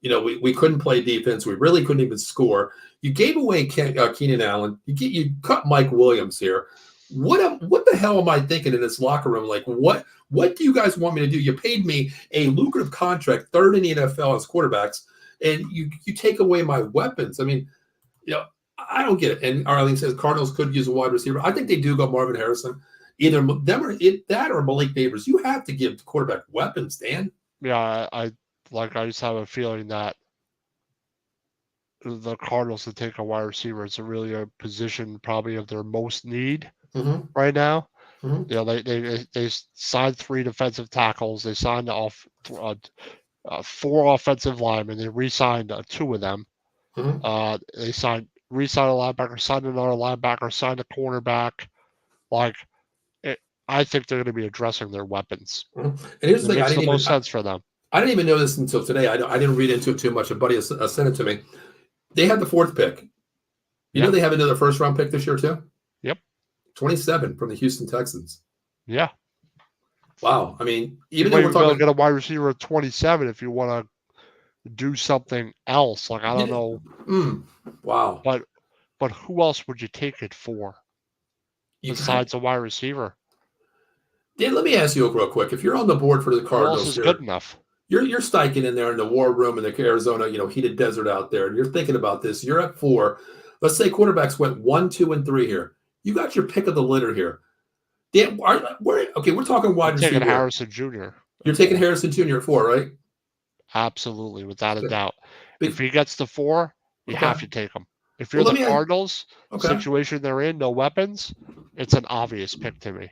We couldn't play defense. We really couldn't even score. You gave away Keenan Allen. You cut Mike Williams here. What the hell am I thinking in this locker room? Like, what do you guys want me to do? You paid me a lucrative contract, 3rd in the NFL as quarterbacks, and you take away my weapons. I mean, I don't get it. And Arlene says Cardinals could use a wide receiver. I think they do go Marvin Harrison. Either them or that or Malik Neighbors. You have to give the quarterback weapons, Dan. Yeah, I just have a feeling that the Cardinals to take a wide receiver is really a position probably of their most need right now. They signed 3 defensive tackles. They signed 4 offensive linemen. They re-signed 2 of them. They re-signed a linebacker, signed another linebacker, signed a cornerback. I think they're going to be addressing their weapons. And here's the It thing: makes the most sense for them. I didn't even know this until today. I didn't read into it too much. A buddy sent it to me. They had the 4th pick. You know they have another first-round pick this year too? Yep. 27 from the Houston Texans. Yeah. Wow. I mean, even though though we're talking get a wide receiver at 27 if you want to do something else. Like I don't know. Wow. But who else would you take it for besides a wide receiver? Dan, let me ask you real quick. If you're on the board for the Cardinals, who else is good enough? You're Steichen in there in the war room in the Arizona, heated desert out there, and you're thinking about this. You're at 4. Let's say quarterbacks went 1, 2, and 3 here. You got your pick of the litter here. Dan, we're talking wide receiver. Taking Harrison Jr. You're taking Harrison Jr. at 4, right? Absolutely, without a doubt. If he gets to 4, you have to take him. If you're the Cardinals, situation they're in, no weapons, it's an obvious pick to me.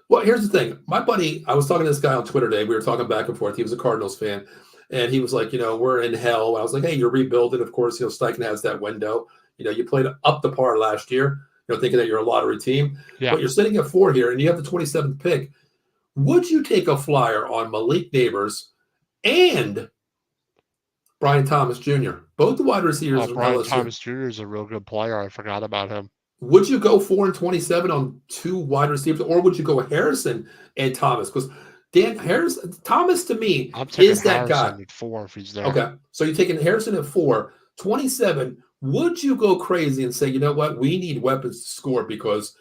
Well, here's the thing. My buddy, I was talking to this guy on Twitter today. We were talking back and forth. He was a Cardinals fan. And he was like, we're in hell. I was like, hey, you're rebuilding. Of course, Steichen has that window. You played up the par last year, thinking that you're a lottery team. Yeah. But you're sitting at 4 here, and you have the 27th pick. Would you take a flyer on Malik Neighbors and Brian Thomas Jr.? Both the wide receivers. Brian Thomas Jr. is a real good player. I forgot about him. Would you go 4 and 27 on 2 wide receivers, or would you go Harrison and Thomas? Because Thomas to me is that guy. At 4 if he's there. Okay, so you're taking Harrison at 4, 27. Would you go crazy and say, you know what, we need weapons to score because,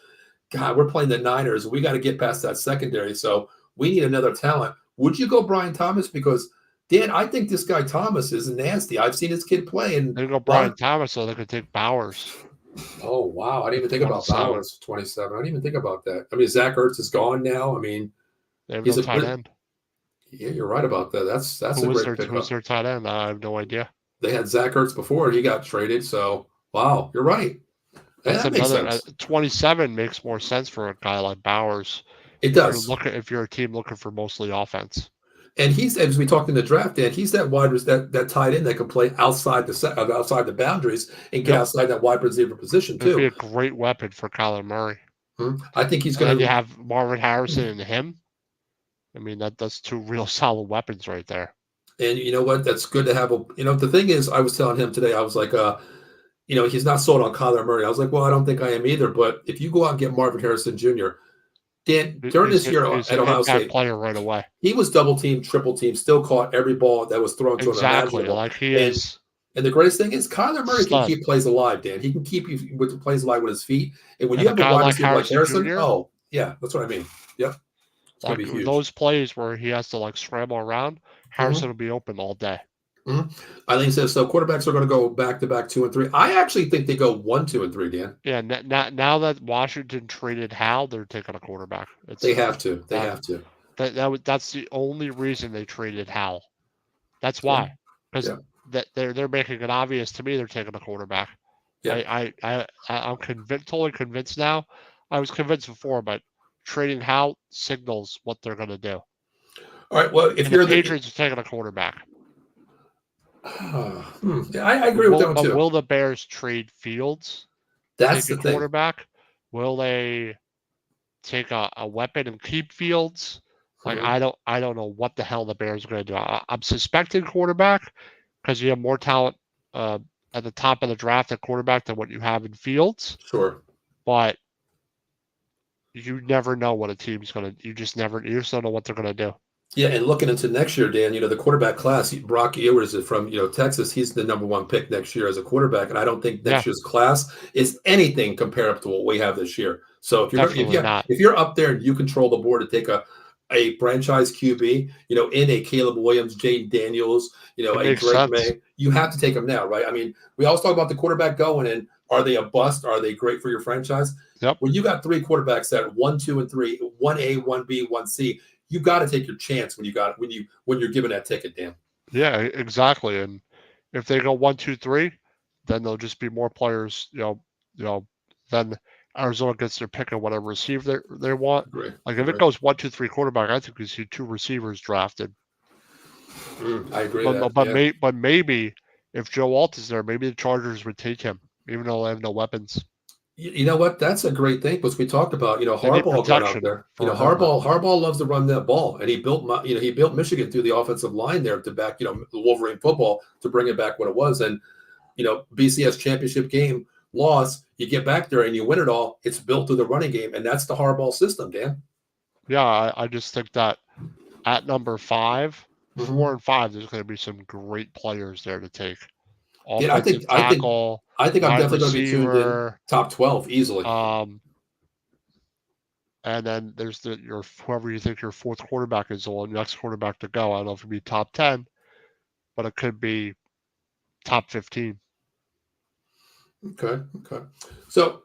God, we're playing the Niners. We got to get past that secondary, so we need another talent. Would you go Brian Thomas? Because, Dan, I think this guy Thomas is nasty. I've seen this kid play. And they go Brian Thomas, so they could take Bowers. Oh, wow. I didn't even think about Bowers, 27. I didn't even think about that. I mean, Zach Ertz is gone now. I mean, he's a tight end. Yeah, you're right about that. That's a great pickup. Who's their tight end? I have no idea. They had Zach Ertz before, and he got traded. So, wow, you're right. That makes sense. 27 makes more sense for a guy like Bowers. It does. If you're a team looking for mostly offense. And he's, as we talked in the draft, Dan, he's that that tight end that can play outside the boundaries and get outside that wide receiver position too. It'd be a great weapon for Kyler Murray. I think he's going to have Marvin Harrison and him. I mean, that's 2 real solid weapons right there. And you know what? That's good to have. The thing is, I was telling him today, I was like, he's not sold on Kyler Murray. I was like, well, I don't think I am either. But if you go out and get Marvin Harrison Jr., Dan, during this year at Ohio State, player right away. He was double teamed, triple teamed, still caught every ball that was thrown to him. Exactly, like he is. And the greatest thing is Kyler Murray can keep plays alive, Dan. He can keep you with the plays alive with his feet. And when you have a wide receiver like Harrison, that's what I mean. Yep. Like those plays where he has to scramble around, Harrison will be open all day. Eileen says, so quarterbacks are going to go back-to-back 2 and 3. I actually think they go 1, 2, and 3, Dan. Yeah, now that Washington traded Hal, they're taking a quarterback. They have to. They have to. That's the only reason they traded Hal. That's why. Because they're making it obvious to me they're taking a quarterback. Yeah. I'm totally convinced now. I was convinced before, but trading Hal signals what they're going to do. All right, well, if you're the Patriots are taking a quarterback. I agree with that one too. Will the Bears trade Fields? That's the thing. Quarterback. Will they take a weapon and keep Fields? I don't know what the hell the Bears are going to do. I'm suspecting quarterback because you have more talent at the top of the draft at quarterback than what you have in Fields. Sure, but you never know what a team's going to. You just don't know what they're going to do. Yeah, and looking into next year, Dan, the quarterback class, Brock Ewers is from, Texas. He's the number 1 pick next year as a quarterback, and I don't think next year's class is anything comparable to what we have this year. So if you're up there and you control the board to take a franchise QB, in a Caleb Williams, Jay Daniels, a Drake May, you have to take them now, right? I mean, we always talk about the quarterback going in. Are they a bust? Are they great for your franchise? Yep. When you got 3 quarterbacks that 1, 2, and 3, 1A, 1B, 1C, you got to take your chance when you're given that ticket, Dan. Yeah, exactly. And if they go 1, 2, 3, then there'll just be more players. Then Arizona gets their pick of whatever receiver they want. Great. If it goes 1, 2, 3 quarterback, I think we see 2 receivers drafted. I agree. But maybe if Joe Alt is there, maybe the Chargers would take him, even though they have no weapons. You know what? That's a great thing because we talked about They need Harbaugh going out protection there. for a helmet. Harbaugh loves to run that ball, and he built Michigan through the offensive line there to back the Wolverine football to bring it back what it was. And BCS championship game loss, you get back there and you win it all. It's built through the running game, and that's the Harbaugh system, Dan. Yeah, I just think that at number 5, Mm-hmm. 4 and 5, there's going to be some great players there to take. Yeah, Offensive tackle, I think I'm wide definitely going to be tuned in receiver, top 12 easily. And then there's your whoever you think your fourth quarterback is, the next quarterback to go. I don't know if it'll be top 10, but it could be top 15. Okay. So,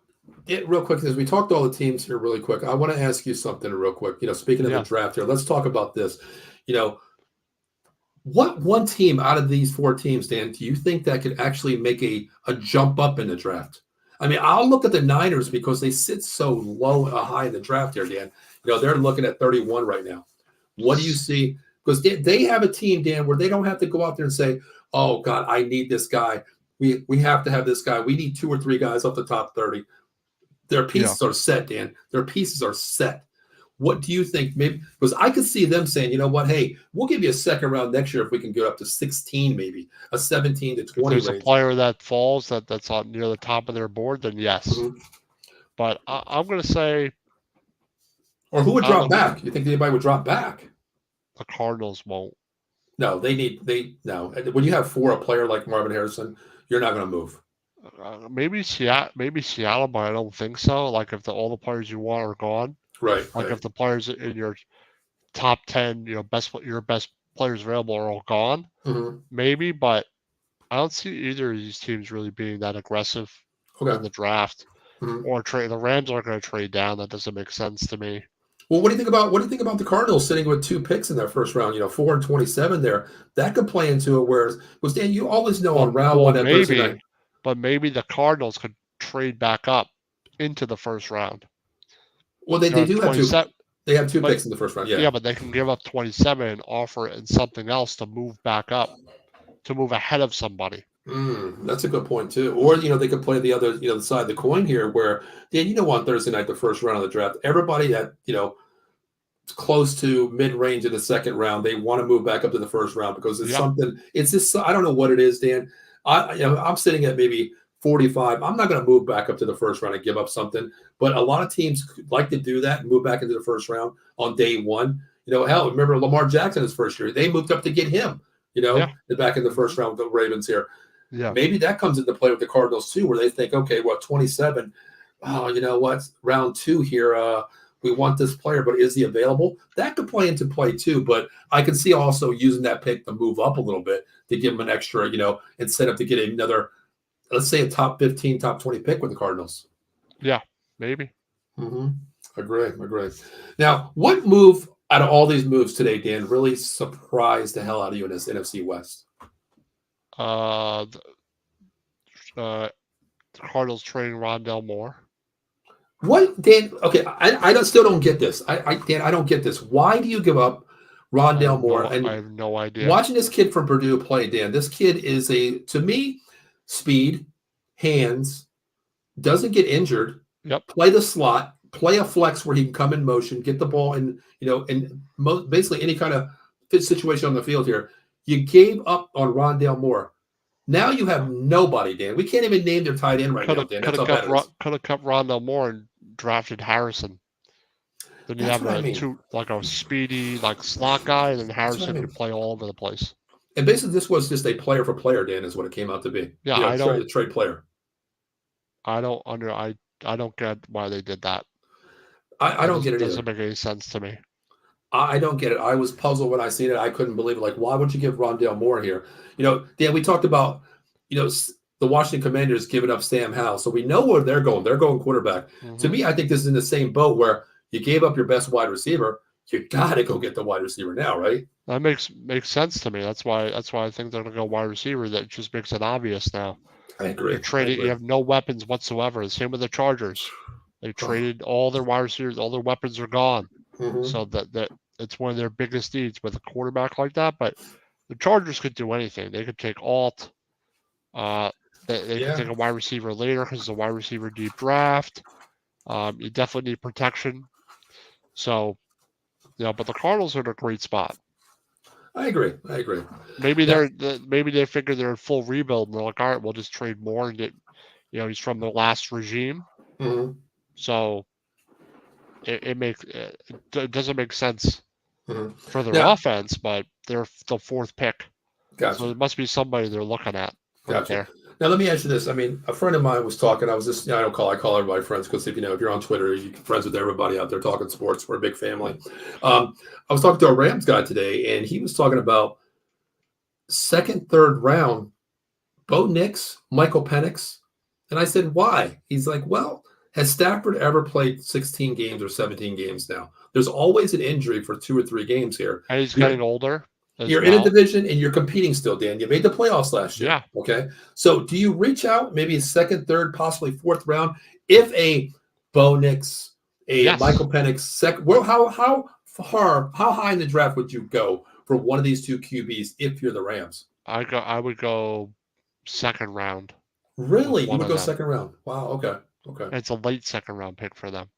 real quick, as we talked to all the teams here, really quick, I want to ask you something real quick. Speaking of the draft here, let's talk about this. What one team out of these 4 teams, Dan, do you think that could actually make a jump up in the draft? I mean, I'll look at the Niners because they sit so low, high in the draft here, Dan. They're looking at 31 right now. What do you see? Because they have a team, Dan, where they don't have to go out there and say, "Oh God, I need this guy. We have to have this guy. We need 2 or 3 guys off the top 30." Their pieces are set, Dan. Their pieces are set. What do you think? Maybe because I could see them saying, "You know what? Hey, we'll give you a second round next year if we can get up to 16, maybe a 17 to 20 If there's range." a player that falls that's on near the top of their board, then yes. Mm-hmm. But I'm going to say. Or who would drop back? You think anybody would drop back? The Cardinals won't. No, no. When you have a player like Marvin Harrison, you're not going to move. Maybe Seattle, but I don't think so. Like if all the players you want are gone, right? Like if the players in your top 10, your best players available are all gone, maybe. But I don't see either of these teams really being that aggressive in the draft or trade. The Rams aren't going to trade down. That doesn't make sense to me. Well, what do you think about the Cardinals sitting with 2 picks in that first round? 4 and 27 there. That could play into it. Whereas, Dan, you always know on round 1 that Thursday night. But maybe the Cardinals could trade back up into the first round. Well, they do have 2. They have 2 picks in the first round. Yeah. Yeah, but they can give up 27 and offer it in something else to move back up, to move ahead of somebody. That's a good point too. Or they could play the other the side of the coin here, where Dan, on Thursday night, the first round of the draft, everybody that close to mid-range in the second round, they want to move back up to the first round because it's something. It's just I don't know what it is, Dan. I'm sitting at maybe 45. I'm not going to move back up to the first round and give up something. But a lot of teams like to do that and move back into the first round on day 1. Hell, remember Lamar Jackson his first year? They moved up to get him. Back in the first round with the Ravens here. Yeah. Maybe that comes into play with the Cardinals too, where they think, okay, well, 27. Oh, you know what? Round 2 here. We want this player, but is he available? That could play into play too. But I can see also using that pick to move up a little bit to give him an extra, instead to get another, let's say a top 15, top 20 pick with the Cardinals. Yeah, maybe. Agree. Now, what move out of all these moves today, Dan, really surprised the hell out of you in this NFC West? The Cardinals trading Rondale Moore. What, Dan? Okay, I still don't get this. Dan, I don't get this. Why do you give up Rondale Moore? I have no idea. Watching this kid from Purdue play, Dan, this kid is to me, speed, hands, doesn't get injured. Yep. Play the slot, play a flex where he can come in motion, get the ball in, in basically any kind of fit situation on the field here. You gave up on Rondale Moore. Now you have nobody, Dan. We can't even name their tight end right now, Dan. Could have kept Rondale Moore and drafted Harrison. Then you have a speedy slot guy, and then Harrison could play all over the place. And basically, this was just a player for player, Dan, is what it came out to be. Yeah, trade player. I don't get why they did that. I don't get it either. It doesn't make any sense to me. I don't get it. I was puzzled when I seen it. I couldn't believe it. Why would you give Rondale Moore here? Dan, we talked about, the Washington Commanders giving up Sam Howell. So we know where they're going. They're going quarterback. To me, I think this is in the same boat where you gave up your best wide receiver. You got to go get the wide receiver now, right? That makes sense to me. That's why I think they're going to go wide receiver. That just makes it obvious now. I agree. You're trading. You have no weapons whatsoever. The same with the Chargers. They traded all their wide receivers. All their weapons are gone. So that it's one of their biggest needs with a quarterback like that. But the Chargers could do anything. They could take Alt. They can take a wide receiver later because it's a wide receiver deep draft. You definitely need protection. So, but the Cardinals are in a great spot. I agree. Maybe maybe they figure they're in full rebuild and they're like, all right, we'll just trade more and get, he's from the last regime. Mm-hmm. So it doesn't make sense for their Now, offense, but they're the fourth pick. Gotcha. So it must be somebody they're looking at right there. Now let me ask you this. I mean, a friend of mine was talking. I was just, I call everybody friends because if you're on Twitter, you're friends with everybody out there talking sports. We're a big family. I was talking to a Rams guy today, and he was talking about second, third round, Bo Nix, Michael Penix, and I said, why? He's like, well, has Stafford ever played 16 games or 17 games now? There's always an injury for 2 or 3 games here. And he's getting older. You're in a division and you're competing still, Dan. You made the playoffs last year. Yeah. Okay. So do you reach out maybe a second, third, possibly fourth round if a Bo Nix, Michael Penix second? Well, how high in the draft would you go for one of these 2 QBs if you're the Rams? I would go second round. Really? You would go second round? Wow. Okay. It's a late second round pick for them.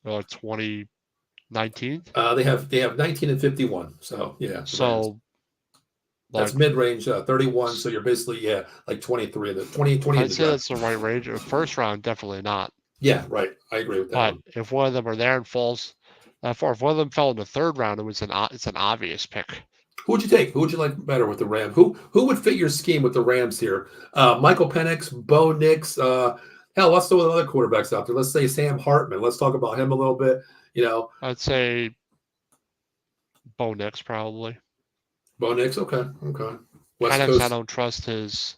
2019. They have 19 and 51. So yeah. So. That's mid-range, 31. So you're basically, like 23 in the 20. I'd say that's the right range. First round, definitely not. Yeah, right. I agree with that. But if one of them are there and falls that far, if one of them fell in the third round, it's an obvious pick. Who would you take? Who would you like better with the Rams? Who would fit your scheme with the Rams here? Michael Penix, Bo Nix. Hell, let's throw other quarterbacks out there. Let's say Sam Hartman. Let's talk about him a little bit. I'd say Bo Nix probably. Bo Nix, okay. West Coast. I don't trust his.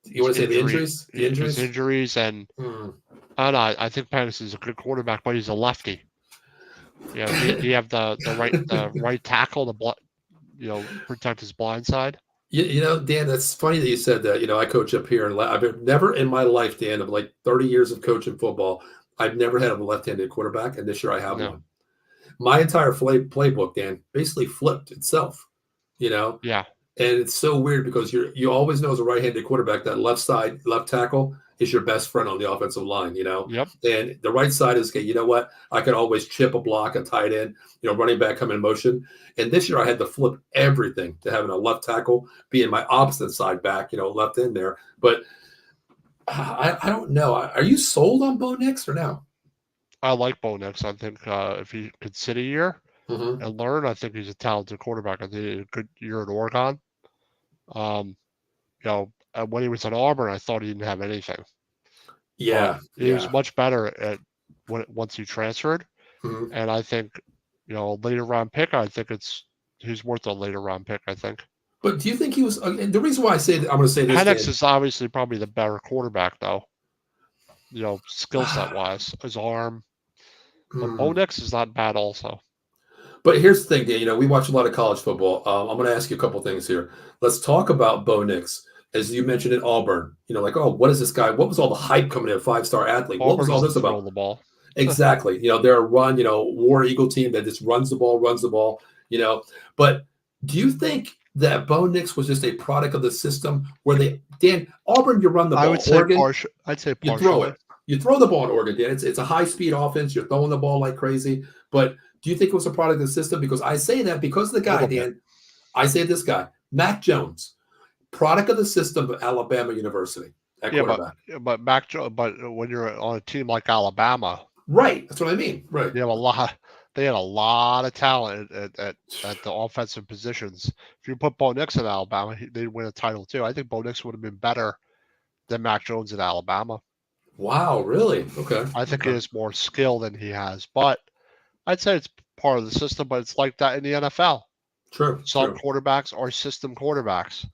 You want to say the injuries? The injuries? His injuries, and I don't know. I think Penix is a good quarterback, but he's a lefty. You have the right tackle to protect his blind side. Dan, that's funny that you said that. I coach up here, and I've never in my life, Dan, of like 30 years of coaching football, I've never had a left-handed quarterback, and this year I have one. My entire playbook, Dan, basically flipped itself, Yeah. And it's so weird because you always know as a right-handed quarterback that left side, left tackle is your best friend on the offensive line, Yep. And the right side is, okay, you know what? I can always chip a block, a tight end, running back come in motion. And this year I had to flip everything to having a left tackle being my opposite side back, left in there. But I don't know. Are you sold on Bo Nix or no? I like Bo Nix. I think if he could sit a year and learn, I think he's a talented quarterback. I think he had a good year at Oregon. When he was at Auburn, I thought he didn't have anything. Yeah, he was much better once he transferred. And I think, a later round pick. I think he's worth a later round pick. I think. But do you think he was? And the reason why I say that, I'm going to say this. Penix is obviously probably the better quarterback, though. Skill set wise, his arm. But Bo Nix is not bad also. But here's the thing, Dan. We watch a lot of college football. I'm going to ask you a couple things here. Let's talk about Bo Nix. As you mentioned in Auburn, what is this guy? What was all the hype coming in? 5-star athlete. Auburn what was all this about? The ball. Exactly. They're a run, War Eagle team that just runs the ball. But do you think that Bo Nix was just a product of the system where Auburn, you run the ball. I would say Oregon, I'd say you throw it. You throw the ball in Oregon, Dan. It's a high-speed offense. You're throwing the ball like crazy. But do you think it was a product of the system? Because I say that because of the guy, Dan. I say this guy, Mac Jones, product of the system of Alabama University at quarterback. But when you're on a team like Alabama, right? That's what I mean. Right. They had a lot of talent at the offensive positions. If you put Bo Nix in Alabama, they'd win a title too. I think Bo Nix would have been better than Mac Jones at Alabama. Wow, really? Okay. I think he has more skill than he has, but I'd say it's part of the system. But it's like that in the NFL. True. Some quarterbacks are system quarterbacks.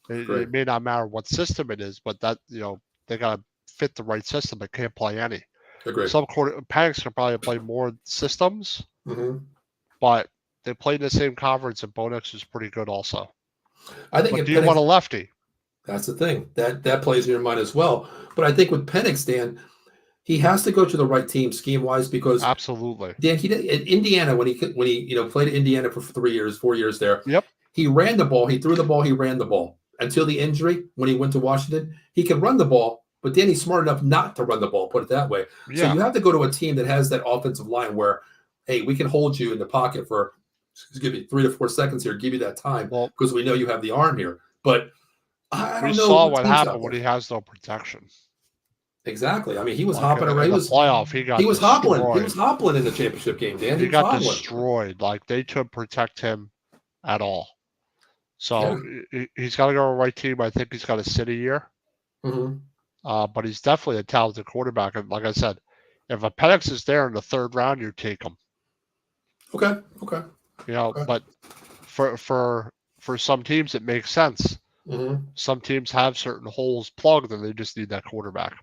It may not matter what system it is, but that they gotta fit the right system. They can't play any. Agreed. Some Penix could probably play more systems, but they played in the same conference, and Bo Nix is pretty good also. I think. Do you want a lefty? That's the thing that plays in your mind as well. But I think with Penix, Dan, he has to go to the right team scheme wise because absolutely, Dan, he did in Indiana when he played at Indiana for 4 years there. Yep. He ran the ball, he threw the ball, he ran the ball. until the injury when he went to Washington. He can run the ball, but Danny's smart enough not to run the ball, put it that way. So Yeah. you have to go to a team that has that offensive line where, hey, we can hold you in the pocket for, excuse me, 3 to 4 seconds here, give you that time Well, because we know you have the arm here. But I we don't know saw what what teams out happened when there. he has no protection. Exactly. I mean, he was Like hopping around. in the playoff, he got He was hobbling. He destroyed. was hobbling in the championship game, Dan. He He was got hobbling. destroyed. Like they couldn't protect him at all. So Yeah. he's got to go to the right team. I think he's got to sit a year. Mm-hmm. But he's definitely a talented quarterback. And like I said, if a Penix is there in the 3rd round, you take him. Okay. Okay. You know, Okay. but for some teams it makes sense. Mm-hmm. Some teams have certain holes plugged, and they just need that quarterback.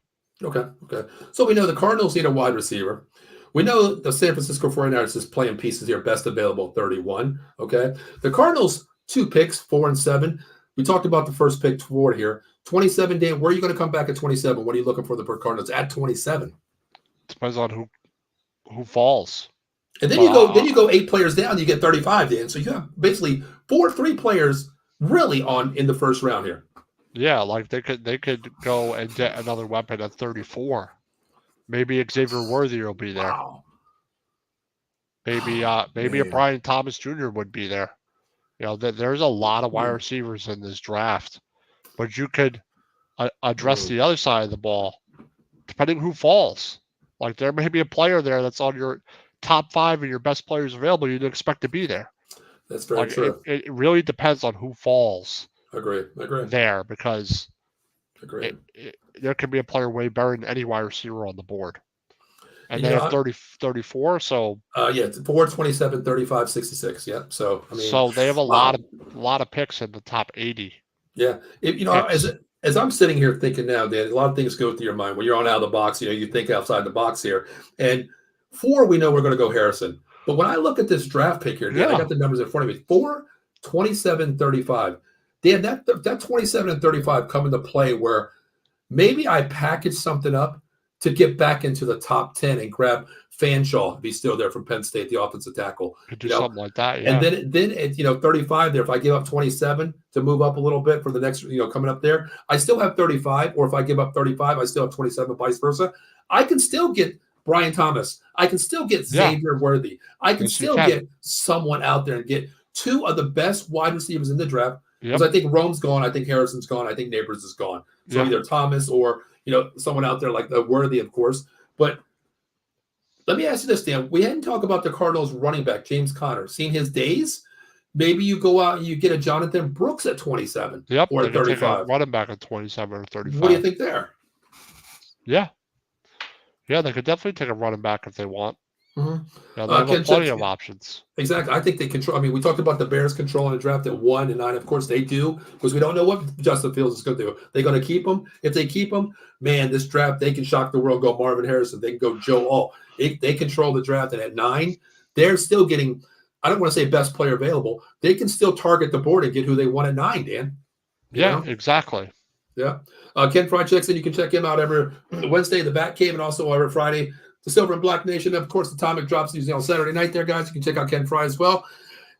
Okay. Okay. So we know the Cardinals need a wide receiver. We know the San Francisco 49ers is playing pieces here, best available 31. Okay. The Cardinals, 2 picks, 4 and 7. We talked about the first pick toward here. 27, Dan, where are you going to come back at 27? What are you looking for the Cardinals at 27? Depends on who falls. And then you go 8 players down, you get 35, Dan. So you have basically 3 players really on in the first round here. Yeah, like they could go and get another weapon at 34. Maybe Xavier Worthy will be there. Wow. Maybe a Brian Thomas Jr. would be there. You know, there's a lot of wide receivers in this draft, but you could address the other side of the ball, depending who falls. Like there may be a player there that's on your top 5 and your best players available. You'd expect to be there. That's very true. It really depends on who falls. Agree. There because there could be a player way better than any wide receiver on the board. And they have 34, so yeah, 4, 27, 35, 66. Yeah. So I mean, so they have a lot of picks in the top 80. Yeah. As I'm sitting here thinking now, Dan, a lot of things go through your mind when you're on out of the box. You know, you think outside the box here. And 4, we know we're going to go Harrison. But when I look at this draft pick here, Dan, I got the numbers in front of me. 4, 27, 35. Dan, that 27 and 35 come into play where maybe I package something up to get back into the top 10 and grab Fanshaw if he's still there from Penn State, the offensive tackle. Could do something like that, yeah. And then at 35 there, if I give up 27 to move up a little bit for the next, coming up there, I still have 35. Or if I give up 35, I still have 27, vice versa. I can still get Brian Thomas. I can still get Xavier Worthy. I can still get someone out there and get 2 of the best wide receivers in the draft. Because I think Rome's gone. I think Harrison's gone. I think Neighbors is gone. So either Thomas or, someone out there like the Worthy, of course. But let me ask you this, Dan. We hadn't talked about the Cardinals running back, James Conner. Seen his days? Maybe you go out and you get a Jonathan Brooks at 27 or 35. Running back at 27 or 35. What do you think there? Yeah. Yeah, they could definitely take a running back if they want. Mm-hmm. Yeah, they have plenty of options. Exactly. I think they control. I mean, we talked about the Bears controlling the draft at 1 and 9. Of course, they do because we don't know what Justin Fields is going to do. They're going to keep him. If they keep him, man, this draft, they can shock the world, go Marvin Harrison. They can go Joe All. They control the draft. And at 9, they're still getting, I don't want to say best player available. They can still target the board and get who they want at 9, Dan. Exactly. Yeah. Ken Fry checks in. You can check him out every Wednesday, the Bat Cave, and also every Friday, the Silver and Black Nation. Of course, the Atomic drops usually on Saturday night there, guys. You can check out Ken Fry as well.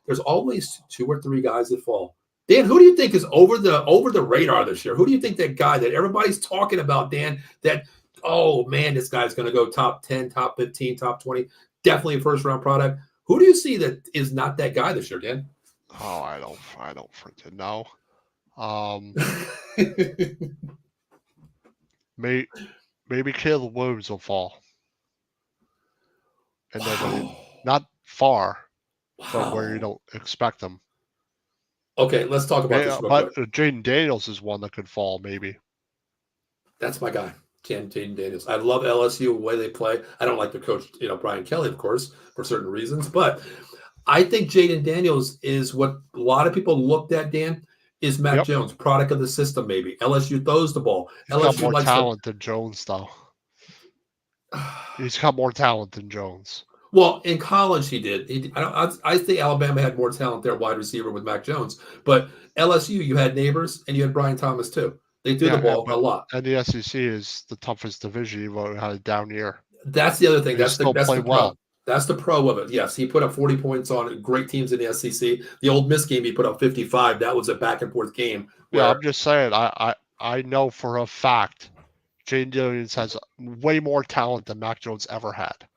There's always 2 or 3 guys that fall. Dan, who do you think is over the radar this year? Who do you think that guy that everybody's talking about, Dan, that, oh, man, this guy's going to go top 10, top 15, top 20, definitely a first-round product? Who do you see that is not that guy this year, Dan? Oh, I don't freaking know. Maybe Caleb Williams will fall. And then not far from where you don't expect them. Okay, let's talk about this real quick. Jaden Daniels is one that could fall, maybe. That's my guy, Jaden Daniels. I love LSU, the way they play. I don't like the coach, Brian Kelly, of course, for certain reasons. But I think Jaden Daniels is what a lot of people looked at, Dan, is Mac Jones, product of the system, maybe. LSU throws the ball. He's got more talent than Jones, though. He's got more talent than Jones. Well, in college he did. I think Alabama had more talent there, wide receiver with Mac Jones. But LSU, you had Neighbors and you had Brian Thomas too. They threw the ball a lot. And the SEC is the toughest division. You had a down year. That's the other thing. That's the problem. That's the pro of it. Yes, he put up 40 points on great teams in the SEC. The Old Miss game, he put up 55. That was a back and forth game Yeah, where I'm just saying. I know for a fact, Jane Daniels has way more talent than Mac Jones ever had.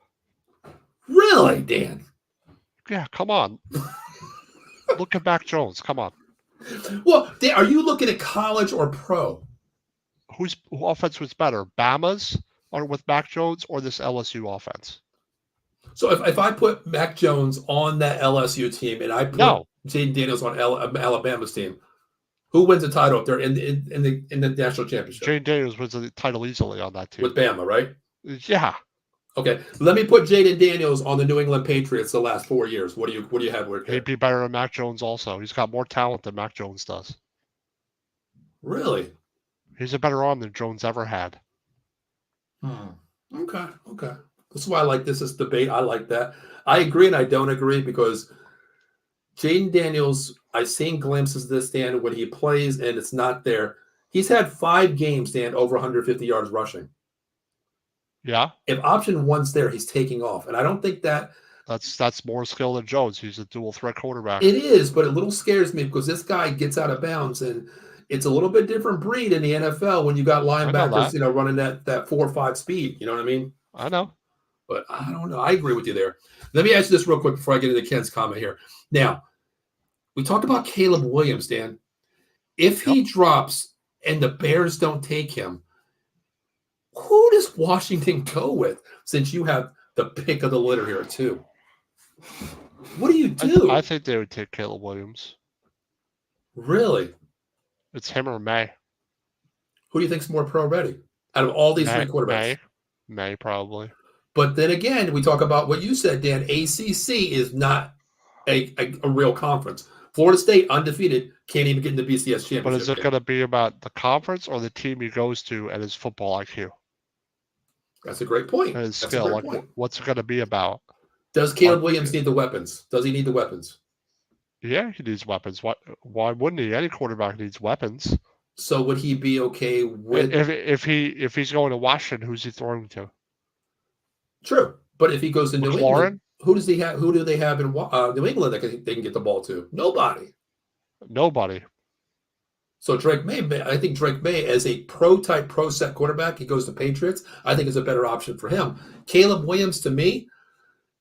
really, Dan. Yeah, come on. Look at Mac Jones. Come on. Well, Dan, are you looking at college or pro? Who offense was better, Bama's or with Mac Jones or this LSU offense? So if I put Mac Jones on that LSU team and I put No. Jaden Daniels on Alabama's team, who wins the title if they're in the national championship? Jane Daniels wins the title easily on that team. With Bama, right? Yeah. Okay. Let me put Jaden Daniels on the New England Patriots the last 4 years. What do you have with He'd be better than Mac Jones also. He's got more talent than Mac Jones does. Really? He's a better arm than Jones ever had. Okay. That's why I like this debate. I like that. I agree and I don't agree because Jaden Daniels, I've seen glimpses of this, Dan, when he plays and it's not there. He's had 5 games, Dan, over 150 yards rushing. Yeah. If option one's there, he's taking off. And I don't think that's more skill than Jones. He's a dual threat quarterback. It is, but it little scares me because this guy gets out of bounds and it's a little bit different breed in the NFL when you got linebackers, running that 4-5 speed. You know what I mean? I know. But I don't know. I agree with you there. Let me ask you this real quick before I get into Ken's comment here. Now, we talked about Caleb Williams, Dan. If he drops and the Bears don't take him, who does Washington go with since you have the pick of the litter here too? What do you do? I think they would take Caleb Williams. Really? It's him or May. Who do you think's more pro ready out of all these 3 quarterbacks? May probably. But then again, we talk about what you said, Dan. ACC is not a real conference. Florida State, undefeated, can't even get in the BCS championship. But is it going to be about the conference or the team he goes to and his football IQ? That's a great point. And his skill. What's it going to be about? Does Caleb Williams need the weapons? Does he need the weapons? Yeah, he needs weapons. Why wouldn't he? Any quarterback needs weapons. So would he be okay with if he's going to Washington? Who's he throwing to? True, but if he goes to McLaurin? New England, who does he have? Who do they have in New England that they can get the ball to? Nobody. So Drake May, I think Drake May as a pro set quarterback, he goes to Patriots. I think is a better option for him. Caleb Williams, to me,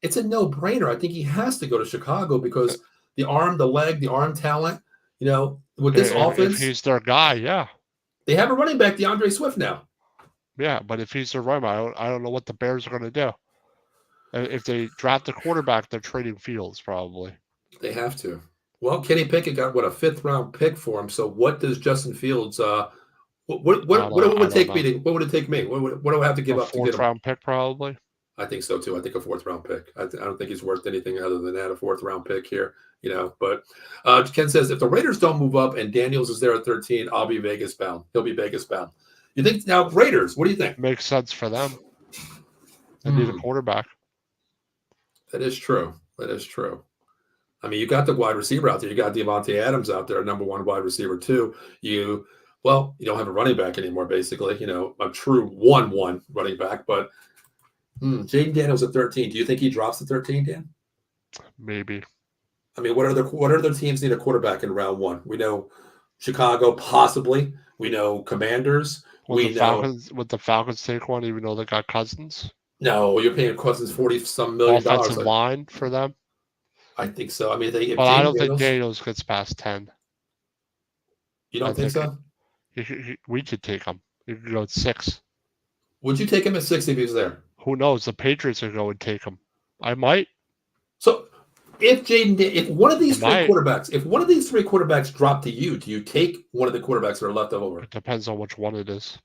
it's a no-brainer. I think he has to go to Chicago because the arm, the leg, the arm talent. With this offense, if he's their guy, yeah. They have a running back, DeAndre Swift now. Yeah, but if he's their running back, I don't know what the Bears are going to do. If they draft a quarterback, they're trading Fields probably. They have to. Well, Kenny Pickett got a 5th-round pick for him. So what does Justin Fields? What would it take me? What would it take me? What do I have to give up to get him? 4th-round pick probably. I think so too. I think a 4th-round pick. I don't think he's worth anything other than that. A 4th-round pick here. But Ken says if the Raiders don't move up and Daniels is there at 13, I'll be Vegas bound. He'll be Vegas bound. You think now Raiders? What do you think? Makes sense for them. They need a quarterback. That is true. I mean, you got the wide receiver out there. You got Devontae Adams out there, number 1 wide receiver too. You don't have a running back anymore, basically. A true 1-1 running back. But Jaden Daniels at 13. Do you think he drops to 13, Dan? Maybe. I mean, what other teams need a quarterback in round 1? We know Chicago, possibly. We know Commanders. Would the Falcons take one, even though they got Cousins? No, you're paying Cousins $40-some million. Offensive line for them. I think so. I mean, I don't think Daniels gets past 10. You don't think so? We could take him. You could go at 6. Would you take him at 6 if he was there? Who knows? The Patriots are going to take him. I might. So if one of these 3 quarterbacks drop to you, do you take one of the quarterbacks that are left over? It depends on which one it is.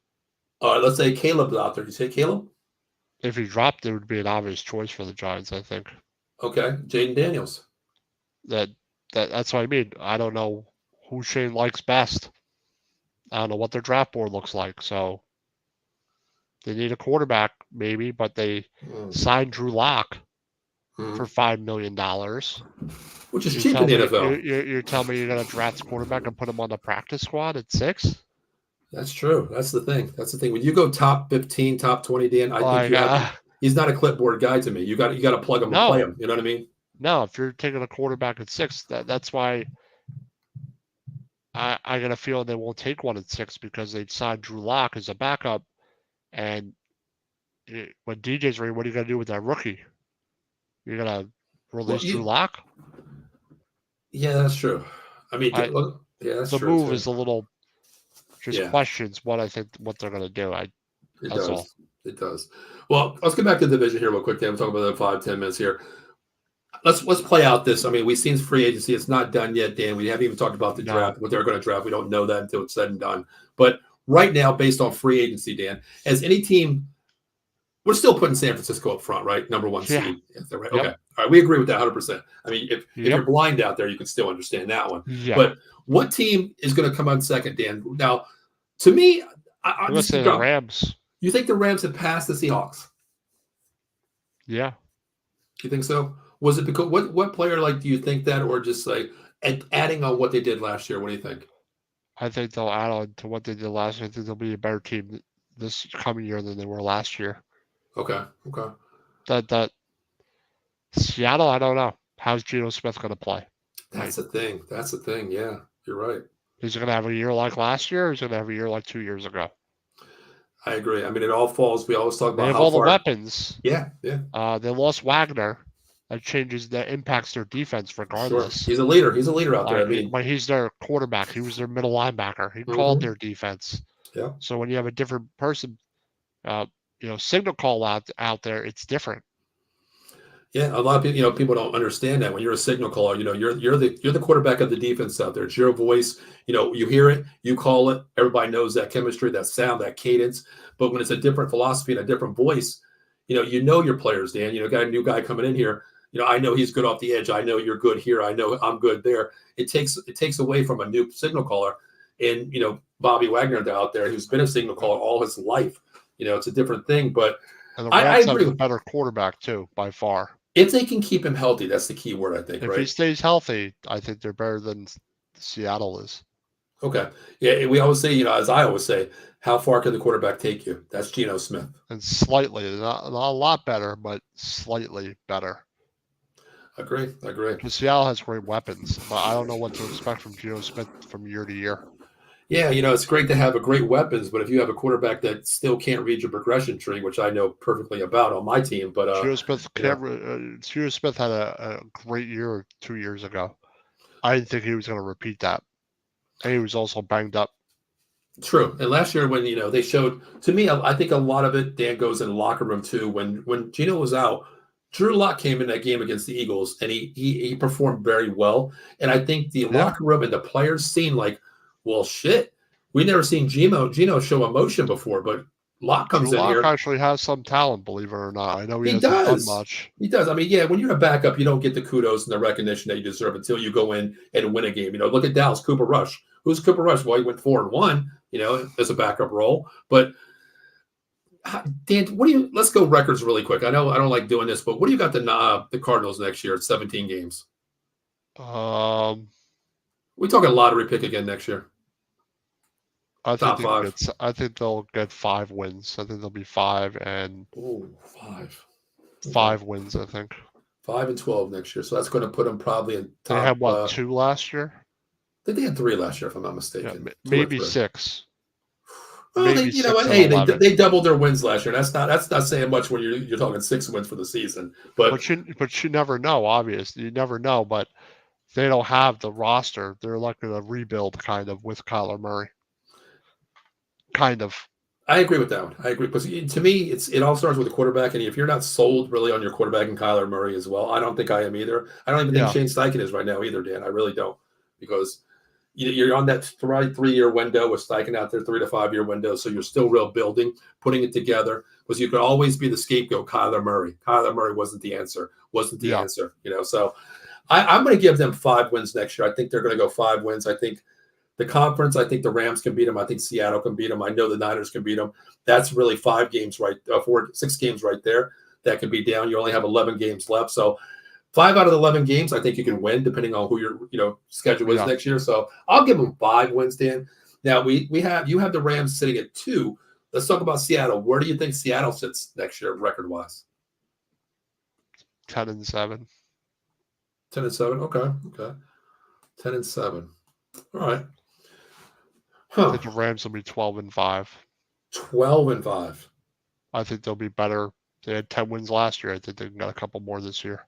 Let's say Caleb's out there. Do you take Caleb? If he dropped, it would be an obvious choice for the Giants, I think. Okay, Jaden Daniels. That's what I mean. I don't know who Shane likes best. I don't know what their draft board looks like. So they need a quarterback, maybe, but they signed Drew Lock for $5 million. Which is cheap in the NFL. You're telling me you're going to draft a quarterback and put him on the practice squad at 6? That's true. That's the thing. When you go top 15, top 20, Dan, I He's not a clipboard guy to me. You got to plug him and play No, him. You know what I mean? no. If you're taking a quarterback at 6, that's why I got a feeling they won't take one at 6 because they'd signed Drew Lock as a backup. And when DJ's ready, what are you going to do with that rookie? You're going to release Drew Lock? Yeah, that's true. I mean, yeah, that's the true. move too. is a little just questions what they're going to do. That's all. It does. Well, let's get back to the division here real quick. Then we'll talk about the 5-10 minutes here. Let's play out this. I mean, we've seen free agency. It's not done yet, Dan. We haven't even talked about the draft, what they're going to draft. We don't know that until it's said and done. But right now, based on free agency, Dan, has any team, we're still putting San Francisco up front, right? Number 1 seed. Is that right? Yep. Okay. All right. We agree with that 100%. I mean, if you're blind out there, you can still understand that one. Yeah. But what team is going to come on second, Dan? Now, to me, I'm going to say the Rams. You think the Rams have passed the Seahawks? Yeah. You think so? Was it because what player do you think that, or just adding on what they did last year? What do you think? I think they'll add on to what they did last year. I think they'll be a better team this coming year than they were last year. Okay. That Seattle, I don't know. How's Geno Smith going to play? That's the thing. Yeah, you're right. He's going to have a year like last year, or he's going to have a year like 2 years ago. I agree. I mean, it all falls. We always talk about they have all the weapons. Yeah. They lost Wagner. That impacts their defense regardless. Sure. He's a leader out there. I mean, but he's their quarterback. He was their middle linebacker. He called their defense. Yeah. So when you have a different person, signal call out there, it's different. Yeah, a lot of people, people don't understand that when you're a signal caller, you're the quarterback of the defense out there. It's your voice. You hear it, you call it. Everybody knows that chemistry, that sound, that cadence. But when it's a different philosophy and a different voice, your players, Dan. Got a new guy coming in here. I know he's good off the edge. I know you're good here. I know I'm good there. It takes away from a new signal caller, and Bobby Wagner out there, who's been a signal caller all his life. It's a different thing. But and the Rams have a better quarterback too, by far. If they can keep him healthy, that's the key word, I think. If he stays healthy, I think they're better than Seattle is. Okay. Yeah, we always say, as I always say, how far can the quarterback take you? That's Geno Smith. And slightly, not a lot better, but slightly better. Agree. Because Seattle has great weapons, but I don't know what to expect from Geno Smith from year to year. Yeah, it's great to have a great weapons, but if you have a quarterback that still can't read your progression tree, which I know perfectly about on my team, but Geno Smith Geno Smith had a great year 2 years ago. I didn't think he was going to repeat that, and he was also banged up. True, and last year when they showed, to me, I think a lot of it, Dan, goes in the locker room too. When Geno was out, Drew Lock came in that game against the Eagles, and he performed very well. And I think the locker room and the players seen well, shit, we never seen Geno show emotion before, but Lock comes Drew in here. Lock actually has some talent, believe it or not. I know he hasn't done much. He does. I mean, yeah, when you're a backup, you don't get the kudos and the recognition that you deserve until you go in and win a game. Look at Dallas, Cooper Rush. Who's Cooper Rush? Well, he went 4-1, as a backup role. But Dan, let's go records really quick. I know I don't like doing this, but what do you got the Cardinals next year at 17 games? We talking lottery pick again next year. I think they'll get 5 wins. I think they'll be 5 and 5 wins. I think 5-12 next year. So that's going to put them probably in top. They had 2 last year. I think they had 3 last year, if I'm not mistaken. Yeah, maybe 6. Well, they doubled their wins last year. That's not saying much when you're talking 6 wins for the season. But you never know. Obviously, you never know. But they don't have the roster. They're like a rebuild kind of with Kyler Murray. Kind of. I agree with that one. I agree because to me, it all starts with the quarterback, and if you're not sold really on your quarterback and Kyler Murray as well, I don't think I am either. I don't even think Shane Steichen is right now either, Dan. I really don't, because you're on that 3-year window with Steichen out there, 3 to 5 year window, so you're still real building, putting it together. Because you could always be the scapegoat, Kyler Murray. Kyler Murray wasn't the answer. Answer. So I'm going to give them 5 wins next year. I think they're going to go 5 wins. I think the conference, I think the Rams can beat them. I think Seattle can beat them. I know the Niners can beat them. That's really 6 games right there that can be down. You only have 11 games left. So 5 out of the 11 games, I think you can win depending on who your schedule is next year. So I'll give them 5 wins, Dan. Now you have the Rams sitting at 2. Let's talk about Seattle. Where do you think Seattle sits next year record-wise? 10-7. 10-7. Okay. 10-7. All right. I think the Rams will be 12-5. 12-5. I think they'll be better. They had 10 wins last year. I think they've got a couple more this year.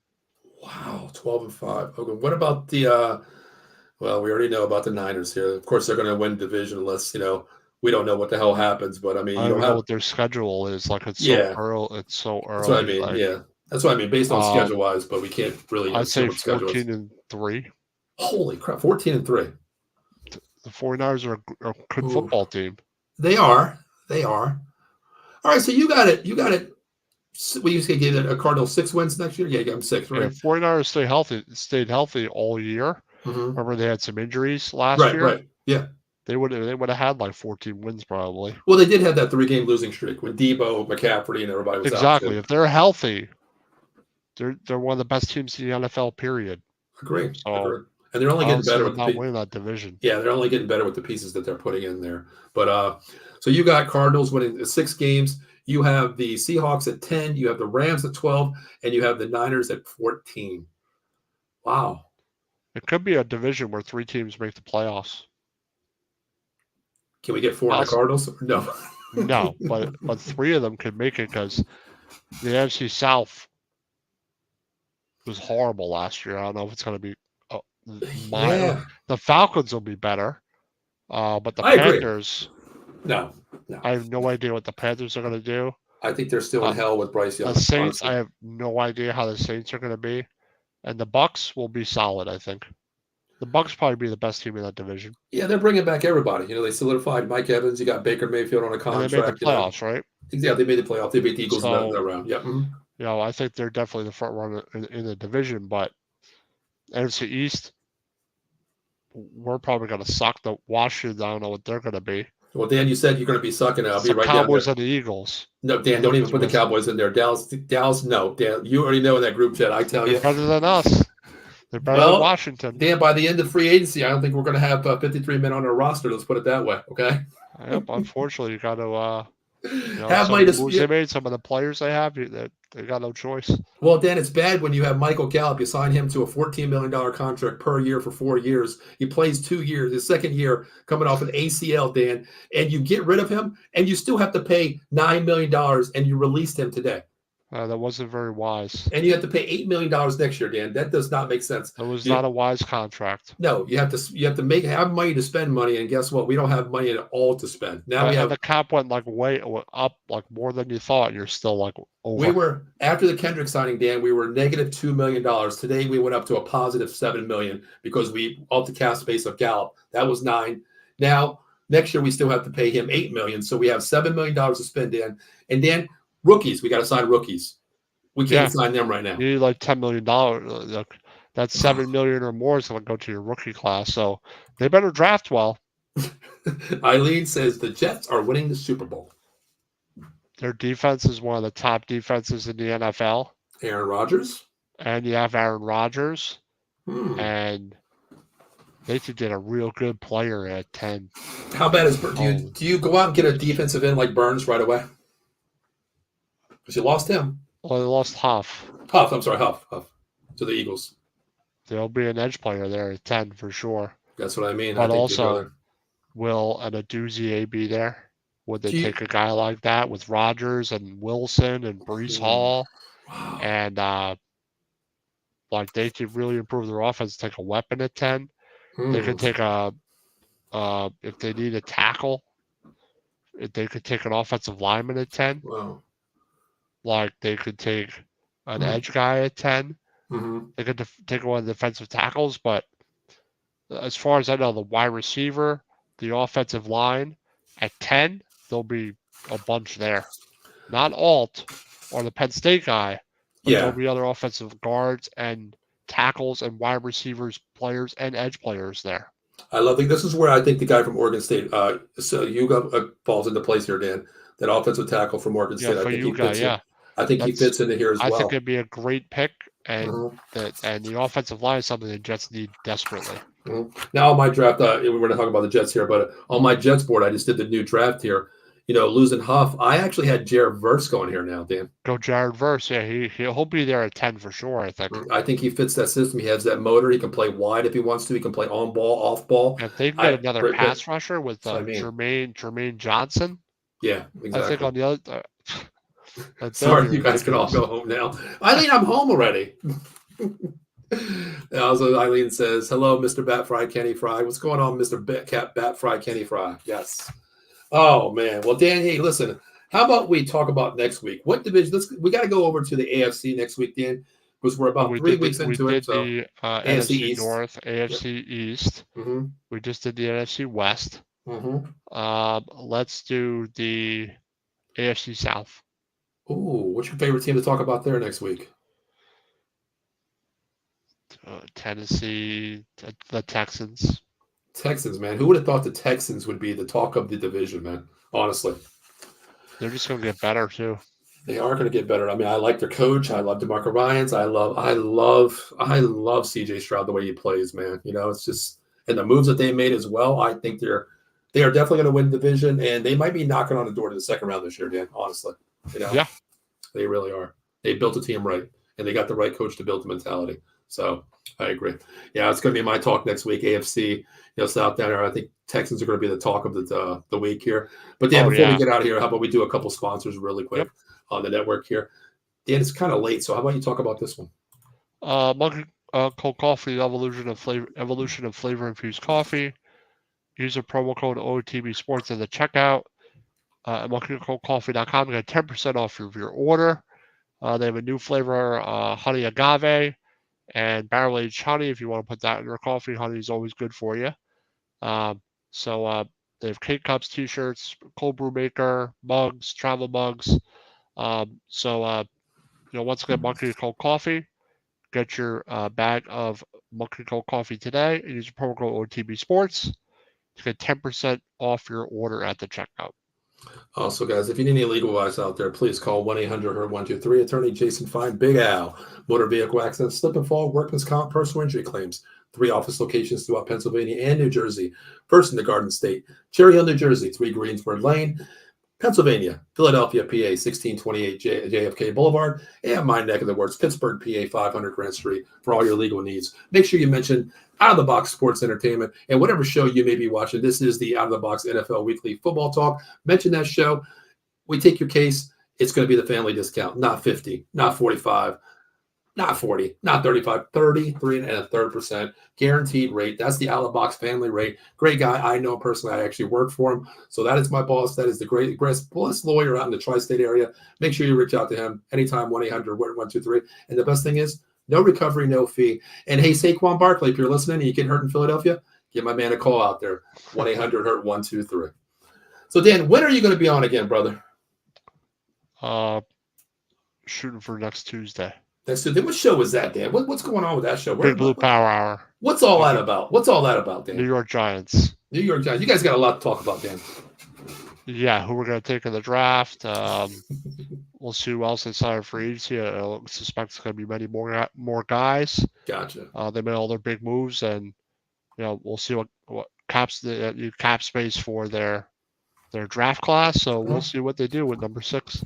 Wow, 12-5. Okay, what about the? Well, we already know about the Niners here. Of course, they're going to win division unless we don't know what the hell happens. But I mean, I you don't don't even know have. what their schedule is. Like it's so Yeah, early. It's so that's what I early. mean. Like Yeah, that's what I mean. Based on schedule wise, but we can't really I'd assume say what schedule is. 14-3. Holy crap, 14-3. The 49ers are a good Ooh. football team. They are. All right, so you got it. We used to give a Cardinal 6 wins next year. Yeah, you got them 6, right? Yeah, 49ers stayed healthy all year. Mm-hmm. Remember they had some injuries last year. Right. Yeah. They would have had like 14 wins probably. Well, they did have that 3-game losing streak when Debo, McCaffrey, and everybody was out. Exactly. If they're healthy, they're one of the best teams in the NFL. Period. Agree. So and they're only getting better with not winning that division. Yeah, they're only getting better with the pieces that they're putting in there. But so you got Cardinals winning 6 games. You have the Seahawks at 10. You have the Rams at 12, and you have the Niners at 14. Wow. It could be a division where 3 teams make the playoffs. Can we get 4 in the Cardinals? No. No, but 3 of them could make it because the NFC South was horrible last year. I don't know if it's going to be The Falcons will be better, but the Panthers. No. I have no idea what the Panthers are going to do. I think they're still in hell with Bryce Young. The Saints, honestly. I have no idea how the Saints are going to be, and the Bucks will be solid. I think the Bucks probably be the best team in that division. Yeah, they're bringing back everybody. They solidified Mike Evans. You got Baker Mayfield on a contract. And they made the playoffs, right? Yeah, they made the playoffs. They beat the Eagles in that round. Yeah. Mm-hmm. I think they're definitely the front runner in the division, but NFC East, we're probably going to suck the Washington. I don't know what they're going to be. Well, Dan, you said you're going to be sucking. I'll be right Cowboys down there. and the Eagles. No, Dan, don't even put the Cowboys in there. Dallas, no. Dan, you already know in that group chat. I tell you. They're better than us. They're better than Washington. Dan, by the end of free agency, I don't think we're going to have 53 men on our roster. Let's put it that way, okay? Yep, unfortunately, you got to have money to they made some of the players they have. They got no choice. Well, Dan, it's bad when you have Michael Gallup. You sign him to a $14 million contract per year for 4 years. He plays 2 years. His second year coming off an ACL, Dan, and you get rid of him, and you still have to pay $9 million, and you released him today. That wasn't very wise. And you have to pay $8 million next year, Dan. That does not make sense. That was not a wise contract. No, you have to have money to spend money, and guess what? We don't have money at all to spend. Now we have the cap went way up, like more than you thought. And you're still like over. We were after the Kendrick signing, Dan. We were negative $2 million. Today we went up to a positive $7 million because we upped the cap space of Gallup. That was $9 million. Now next year we still have to pay him $8 million, so we have $7 million to spend, Dan. And Dan. Rookies, we got to sign rookies. We can't sign them right now. You need like $10 million. That's $7 million or more is going to go to your rookie class. So they better draft well. Eileen says the Jets are winning the Super Bowl. Their defense is one of the top defenses in the NFL. Aaron Rodgers. And you have Aaron Rodgers. And they could get a real good player at 10. How bad is do you go out and get a defensive end like Burns right away? Because you lost him. Well, they lost Huff. Huff to the Eagles. There'll be an edge player there at 10 for sure. That's what I mean. But also, will an Aduzier be there? Would they take a guy like that with Rodgers and Wilson and Breece Hall? Wow. And they could really improve their offense, take a weapon at 10. They could take if they need a tackle, they could take an offensive lineman at 10. Wow. Like they could take an edge guy at 10. They could take one of the defensive tackles, but as far as I know, the wide receiver, the offensive line at 10, there'll be a bunch there. Not Alt or the Penn State guy, but there'll be other offensive guards and tackles and wide receivers, players and edge players there. I love it. This is where I think the guy from Oregon State, falls into place here, Dan. That offensive tackle from Oregon State. I think he fits in. I think he fits into here as well. I think it'd be a great pick, and the offensive line is something the Jets need desperately. Now on my draft, we're going to talk about the Jets here, but on my Jets board, I just did the new draft here. losing Huff. I actually had Jared Verse going here now, Dan. Go Jared Verse. Yeah, he'll be there at 10 for sure, I think. I think he fits that system. He has that motor. He can play wide if he wants to. He can play on ball, off ball. If they can get another Great pick. pass rusher with That's what I mean. Jermaine Johnson, Yeah, I think exactly. on the other. Sorry, you guys can all go home now. Eileen, I'm home already. Also, Eileen says, "Hello, Mr. Bat Fry Kenny Fry. What's going on, Mr. Bat Fry Kenny Fry?" Yes. Oh man. Well, Dan, hey, listen. How about we talk about next week? What division? We got to go over to the AFC next week, Dan, because we're about 3 weeks into it. So the AFC NFC East. North, AFC East. Mm-hmm. We just did the NFC West. Mm-hmm. Let's do the AFC South. Ooh, what's your favorite team to talk about there next week? Tennessee, the Texans. Texans, man. Who would have thought the Texans would be the talk of the division, man? Honestly. They're just going to get better, too. They are going to get better. I mean, I like their coach. I love DeMarco Ryans. I love CJ Stroud the way he plays, man. It's just, and the moves that they made as well. I think they are definitely going to win the division, and they might be knocking on the door to the second round this year, Dan. Honestly, yeah, they really are. They built a team right, and they got the right coach to build the mentality. So I agree. Yeah, it's going to be my talk next week. AFC, South down there. I think Texans are going to be the talk of the week here. But Dan, before we get out of here, how about we do a couple sponsors really quick on the network here? Dan, it's kind of late, so how about you talk about this one? Monkey Cold Coffee, evolution of flavor infused coffee. Use a promo code OTB Sports at the checkout. At monkeycoldcoffee.com, you get 10% off of your order. They have a new flavor, honey agave and barrel aged honey. If you want to put that in your coffee, honey is always good for you. So they have K cups, t-shirts, cold brew maker, mugs, travel mugs. Once again, Monkey Cold Coffee. Get your bag of Monkey Cold Coffee today and use your promo code OTB Sports to get 10% off your order at the checkout. Also, guys, if you need any legal advice out there, please call 1-800-HERT-123. Attorney Jason Fine, Big Al. Motor vehicle accidents, slip and fall, workman's comp, personal injury claims. 3 office locations throughout Pennsylvania and New Jersey. First in the Garden State, Cherry Hill, New Jersey, 3 Greensburg Lane, Pennsylvania, Philadelphia, PA, 1628 JFK Boulevard, and my neck of the woods, Pittsburgh, PA, 500 Grant Street, for all your legal needs. Make sure you mention Out of the Box Sports Entertainment and whatever show you may be watching. This is the Out of the Box NFL Weekly Football Talk. Mention that show. We take your case. It's going to be the family discount, not 50, not 45, not 40, not 35, 33.33% guaranteed rate. That's the Out of the Box family rate. Great guy. I know him personally. I actually work for him. So that is my boss. That is the best lawyer out in the tri-state area. Make sure you reach out to him anytime, 1-800-123. And the best thing is, no recovery, no fee. And hey, Saquon Barkley, if you're listening and you get hurt in Philadelphia, give my man a call out there, 1-800-HURT-123. So, Dan, when are you going to be on again, brother? Shooting for next Tuesday. What show is that, Dan? What's going on with that show? Big Blue Power Hour. What's all that about? What's all that about, Dan? New York Giants. New York Giants. You guys got a lot to talk about, Dan. Yeah, who we're going to take in the draft. We'll see who else they signed for agency. I suspect it's going to be many more guys. Gotcha. They made all their big moves, and we'll see what cap space for their draft class. So we'll see what they do with number 6.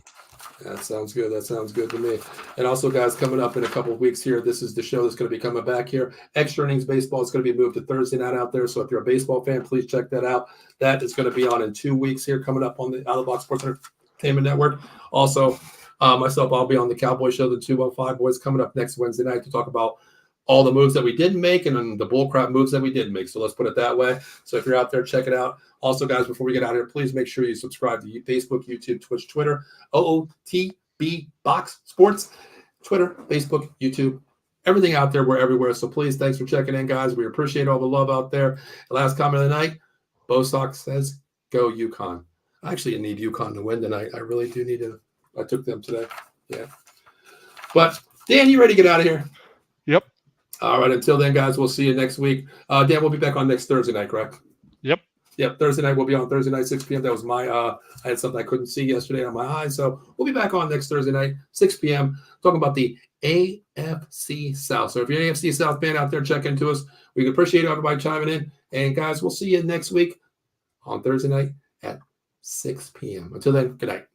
That sounds good. That sounds good to me. And also, guys, coming up in a couple of weeks here, this is the show that's going to be coming back here. Extra Innings Baseball is going to be moved to Thursday night out there. So if you're a baseball fan, please check that out. That is going to be on in 2 weeks here, coming up on the Out of the Box Sports Entertainment Network. Also, myself, I'll be on the Cowboy Show, the 215 Boys, coming up next Wednesday night to talk about all the moves that we didn't make and then the bullcrap moves that we did make. So let's put it that way. So if you're out there, check it out. Also, guys, before we get out of here, please make sure you subscribe to Facebook, YouTube, Twitch, Twitter, OOTB Box Sports, Twitter, Facebook, YouTube, everything out there. We're everywhere. So please, thanks for checking in, guys. We appreciate all the love out there. The last comment of the night, Bo Sock says, go UConn. I actually need UConn to win tonight. I really do need to. I took them today. Yeah. But, Dan, you ready to get out of here? Yep. All right. Until then, guys, we'll see you next week. Dan, we'll be back on next Thursday night, correct? Yep. Yep. Thursday night, we'll be on Thursday night, 6 p.m. That was my, I had something I couldn't see yesterday on my eye. So we'll be back on next Thursday night, 6 p.m., talking about the AFC South. So if you're an AFC South fan out there, check into us. We appreciate everybody chiming in. And, guys, we'll see you next week on Thursday night at 6 p.m. Until then, good night.